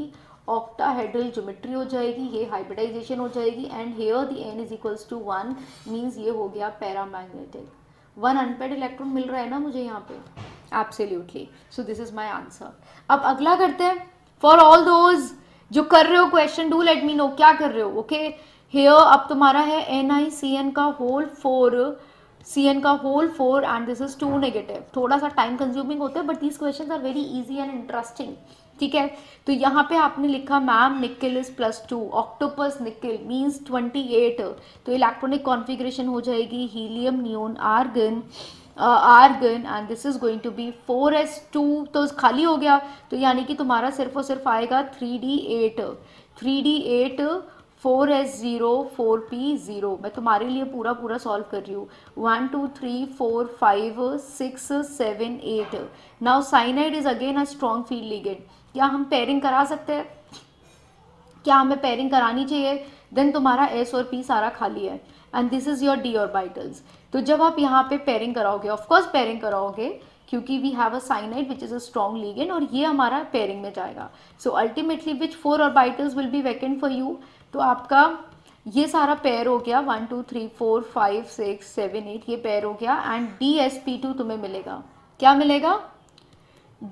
ऑक्टाहेड्रल ज्योमेट्री हो जाएगी, ये हाइब्रिडाइजेशन हो जाएगी, and here the n is equals to 1 means ये हो गया पैरामैग्नेटिक। 1 अनपेड इलेक्ट्रॉन मिल रहा है ना मुझे यहाँ पे, absolutely. So this is my answer. अब अगला करते हैं। फॉर ऑल दोज जो कर रहे हो question, do let me no क्या कर रहे हो। ओके, हेयर अब तुम्हारा है NiCN का होल 4, Cn का whole 4 and this is 2 negative. थोड़ा सा टाइम कंज्यूमिंग होता है but these questions are very easy and interesting, ठीक है। तो यहाँ पे आपने लिखा मैम निकल इज +2, ऑक्टोपस निकल मीन्स 28, तो इलेक्ट्रॉनिक कॉन्फ़िगरेशन हो जाएगी helium neon argon argon, and this is going to be 4s2, तो खाली हो गया। तो यानी कि तुम्हारा सिर्फ और सिर्फ आएगा 3d8 4s0 4p0। मैं तुम्हारे लिए पूरा पूरा सॉल्व कर रही हूँ। 1 2 3 4 5 6 7 8। Now cyanide is again a strong field ligand. क्या हम पेयरिंग करा सकते हैं? क्या हमें पेयरिंग करानी चाहिए? देन तुम्हारा S और P सारा खाली है, and this is your d orbitals. तो जब आप यहाँ पे पेयरिंग कराओगे, ऑफकोर्स पेयरिंग कराओगे क्योंकि we have a cyanide which is a strong ligand, और ये हमारा पेयरिंग में जाएगा। So ultimately which 4 orbitals will be vacant for you? तो आपका ये सारा पेयर हो गया 1 2 3 4 5 6 7 8, ये पेयर हो गया, एंड DsP2 तुम्हें मिलेगा। क्या मिलेगा?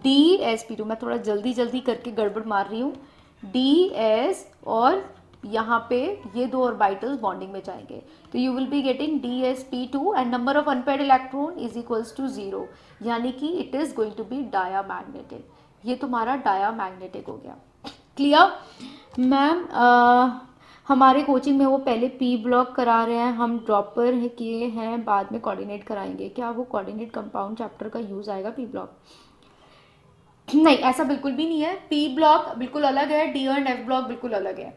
DsP2। मैं थोड़ा जल्दी जल्दी करके गड़बड़ मार रही हूँ। DS और यहाँ पे ये 2 ऑर्बिटल्स बॉन्डिंग में जाएंगे, तो you will be getting DsP2 and number of unpaired electron is equals to 0, यानी कि it is going to be diamagnetic. ये तुम्हारा डायामैग्नेटिक हो गया। क्लियर? मैम हमारे कोचिंग में वो पहले P ब्लॉक करा रहे हैं, हम ड्रॉपर किए हैं, बाद में कोऑर्डिनेट कराएंगे। क्या वो कोऑर्डिनेट कंपाउंड चैप्टर का यूज आएगा P ब्लॉक? नहीं, ऐसा बिल्कुल भी नहीं है। P ब्लॉक बिल्कुल अलग है, D एंड F ब्लॉक बिल्कुल अलग है,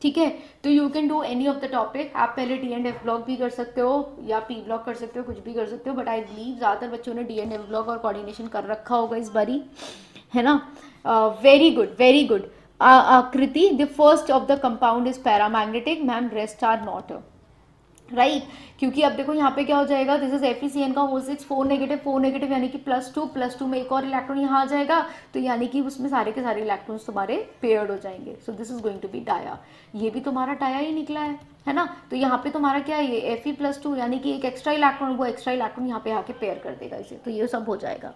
ठीक है। तो you can do any of the topic. आप पहले D एंड F ब्लॉक भी कर सकते हो या P ब्लॉक कर सकते हो, कुछ भी कर सकते हो, बट आई बिलीव ज़्यादातर बच्चों ने D एंड F ब्लॉक और कोऑर्डिनेशन कर रखा होगा इस बारी, है ना। Very good, very good. Aakriti, the first of the compound is paramagnetic, ma'am rest are not. Right क्योंकि अब देखो यहाँ पे क्या हो जाएगा, दिस इज FeCN का होल 6 4 नेगेटिव यानी कि +2 में एक और इलेक्ट्रॉन यहाँ आ जाएगा, तो यानी कि उसमें सारे के सारे इलेक्ट्रॉन्स तुम्हारे पेयर्ड हो जाएंगे. So this is going to be dia. ये भी तुम्हारा डाया ही निकला है ना. तो यहाँ पे तुम्हारा क्या है, ये Fe+2 यानी कि एक एक्स्ट्रा इलेक्ट्रॉन, वो एक्स्ट्रा इलेक्ट्रॉन यहाँ पे आके पेयर कर देगा इसे. तो ये सब हो जाएगा.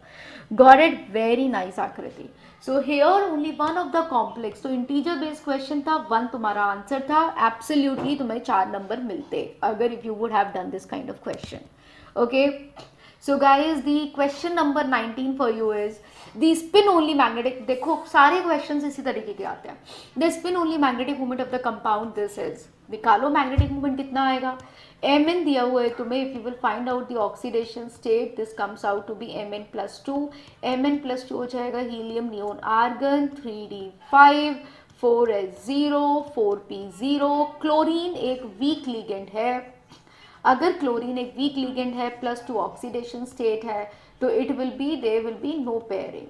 Got it. वेरी नाइस आकृति. So here only one of the complex. तो इंटीजर बेस्ड क्वेश्चन था, 1 तुम्हारा आंसर था. एब्सोल्युटली तुम्हें 4 नंबर मिलते अगर if you would have done this kind of question. Okay so guys the question number 19 for you is the spin only magnetic. देखो सारे क्वेश्चन इसी तरीके के आते हैं. The spin only magnetic movement of the compound this is. निकालो magnetic movement कितना आएगा. Mn दिया हुआ है तुम्हें. If you will find out the oxidation state, this comes out to be Mn+2. Mn+2 हो जाएगा helium neon argon 3d5 4s0 4p0. Chlorine एक वीक लिगेंड है. अगर क्लोरीन एक वीक लिगेंड है, +2 ऑक्सीडेशन स्टेट है, तो it will be, there will be no pairing.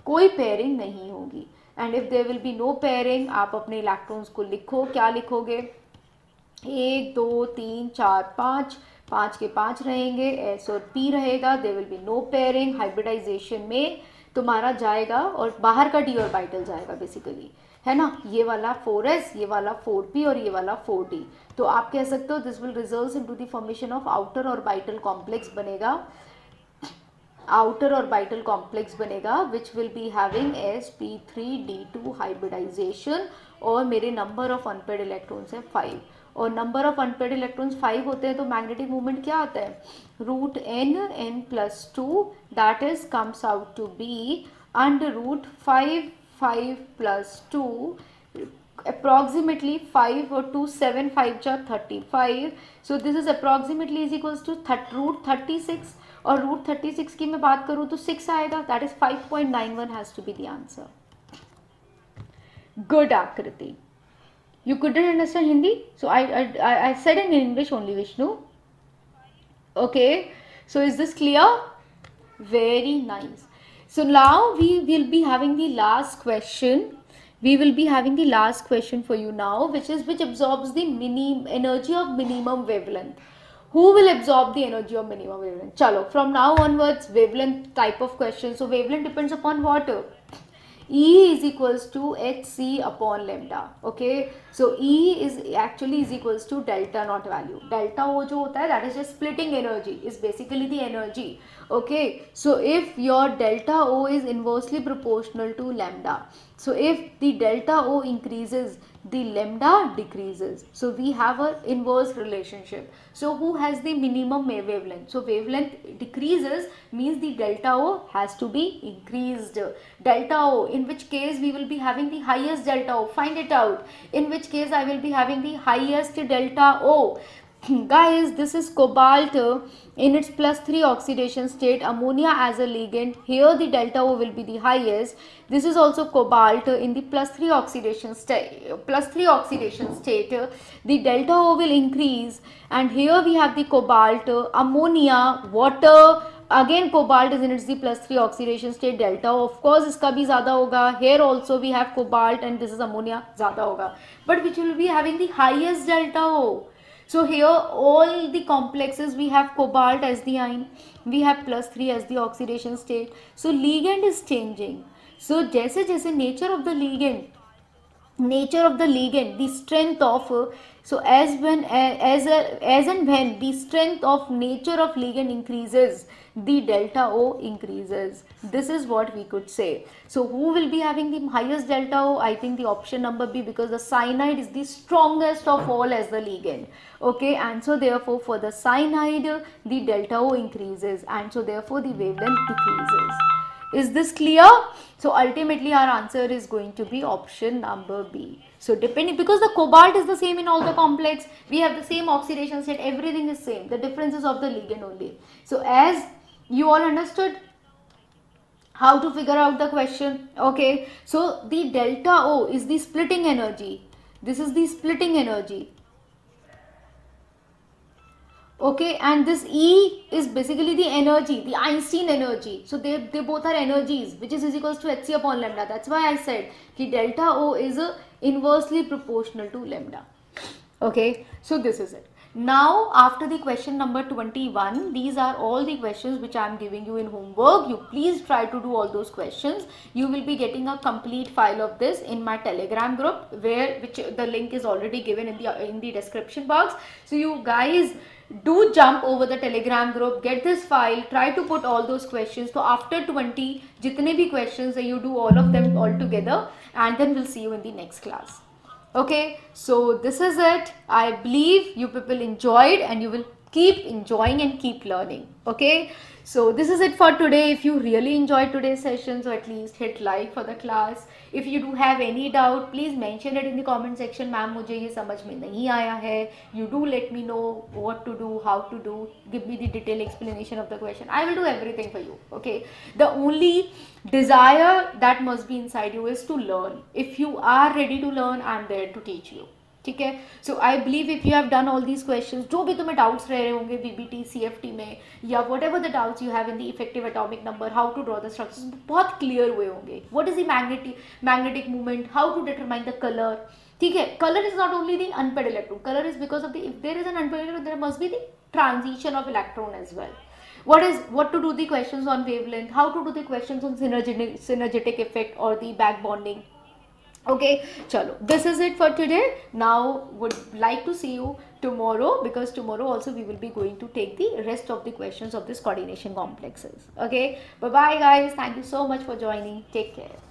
कोई पेयरिंग नहीं होगी. And if there will be no pairing, आप अपने इलेक्ट्रॉन्स को लिखो. क्या लिखोगे, 1 2 3 4 5, 5 के 5 रहेंगे, S और P रहेगा. There will be no pairing. Hybridization में तुम्हारा जाएगा और बाहर का d ऑर्बिटल जाएगा बेसिकली, है ना. ये वाला 4s, ये वाला 4p और ये वाला 4d. तो आप कह सकते हो this will result into the formation of outer orbital complex बनेगा. आउटर ऑर्बिटल कॉम्प्लेक्स बनेगा which will be having sp3d2 hybridization. और मेरे नंबर ऑफ अनपेड इलेक्ट्रॉन्स है 5. और नंबर ऑफ अनपेड इलेक्ट्रॉन्स 5 होते हैं, तो मैग्नेटिक मूवमेंट क्या आता है, √n+2 that is comes out to be √5 5+2 approximately 5 or 2 7 5 जा 35. so this is approximately is equals to √36. और √36 की मैं बात करूँ तो 6 आएगा. That is 5.91 has to be the answer. Good Aakriti. You couldn't understand Hindi? So I said in English only, Vishnu. Okay. So is this clear? Very nice. So now we will be having the last question. We will be having the last question for you now, which absorbs the energy of minimum wavelength. Who will absorb the energy of minimum wavelength? Chalo, from now onwards, wavelength type of question. So wavelength depends upon what? E is equals to hc upon lambda. Okay, so E is actually is equals to delta not value. Delta वो जो होता है, that is just splitting energy, is basically the energy. Okay, so if your delta O is inversely proportional to lambda, so if the delta O increases, the lambda decreases. So we have a inverse relationship. So who has the minimum wavelength? So wavelength decreases means the delta O has to be increased. Delta O, in which case we will be having the highest delta O. Find it out. In which case I will be having the highest delta O. Guys, this is cobalt in its +3 oxidation state, ammonia as a ligand. Here the delta O will be the highest. This is also cobalt in the +3 oxidation state. The delta O will increase, and here we have the cobalt, ammonia, water. Again cobalt is in its the +3 oxidation state. Delta O of course इसका भी ज़्यादा होगा. Here also we have cobalt and this is ammonia, ज़्यादा होगा. But which will be having the highest delta O? So here all the complexes, we have cobalt as the ion, we have +3 as the oxidation state. So ligand is changing. So जैसे जैसे nature of the ligand, the strength of, so as and when the strength of nature of ligand increases, the delta O increases. This is what we could say. So who will be having the highest delta O? I think the option number B, because the cyanide is the strongest of all as the ligand. Okay, and so therefore for the cyanide the delta O increases, and so therefore the wavelength decreases. Is this clear? So ultimately our answer is going to be option number B. So depending, because the cobalt is the same in all the complex, we have the same oxidation state, everything is same. The difference is of the ligand only. So as you all understood how to figure out the question. Okay, so the delta O is the splitting energy. This is the splitting energy. Okay, and this E is basically the energy, the Einstein energy. So they both are energies, which is equals to hc upon lambda. That's why I said that delta O is inversely proportional to lambda. Okay, so this is it. Now after the question number 21, these are all the questions which I am giving you in homework. You please try to do all those questions. You will be getting a complete file of this in my Telegram group, which the link is already given in the description box. So you guys do jump over the Telegram group, get this file, try to put all those questions. So after 20 jitne bhi questions, you do all of them all together, and then we'll see you in the next class. Okay, so this is it. I believe you people enjoyed, and you will keep enjoying and keep learning. Okay, so this is it for today. If you really enjoyed today's session, so at least hit like for the class. If you do have any doubt, please mention it in the comment section. Ma'am, मुझे ये समझ में नहीं आया है. You do let me know what to do, how to do. Give me the detailed explanation of the question. I will do everything for you. Okay, the only desire that must be inside you is to learn. If you are ready to learn, I am there to teach you. ठीक है. So I believe if you have done all these question, जो भी तुम्हें doubts रह रहे होंगे BBT CFT में, या whatever the doubts you have in the effective atomic number, how to draw the structures, बहुत क्लियर हुए होंगे. What is the magnetic movement, how to determine the colour. ठीक है, colour is not only the unpaired electron, colour is because of the, if there is an unpaired electron there must be the transition of electron as well. What to do the questions on wavelength, how to do the questions on synergetic effect or the back bonding. Okay, chalo, this is it for today. Now would like to see you tomorrow, because tomorrow also we will be going to take the rest of the questions of this coordination complexes. Okay, bye bye guys, thank you so much for joining. Take care.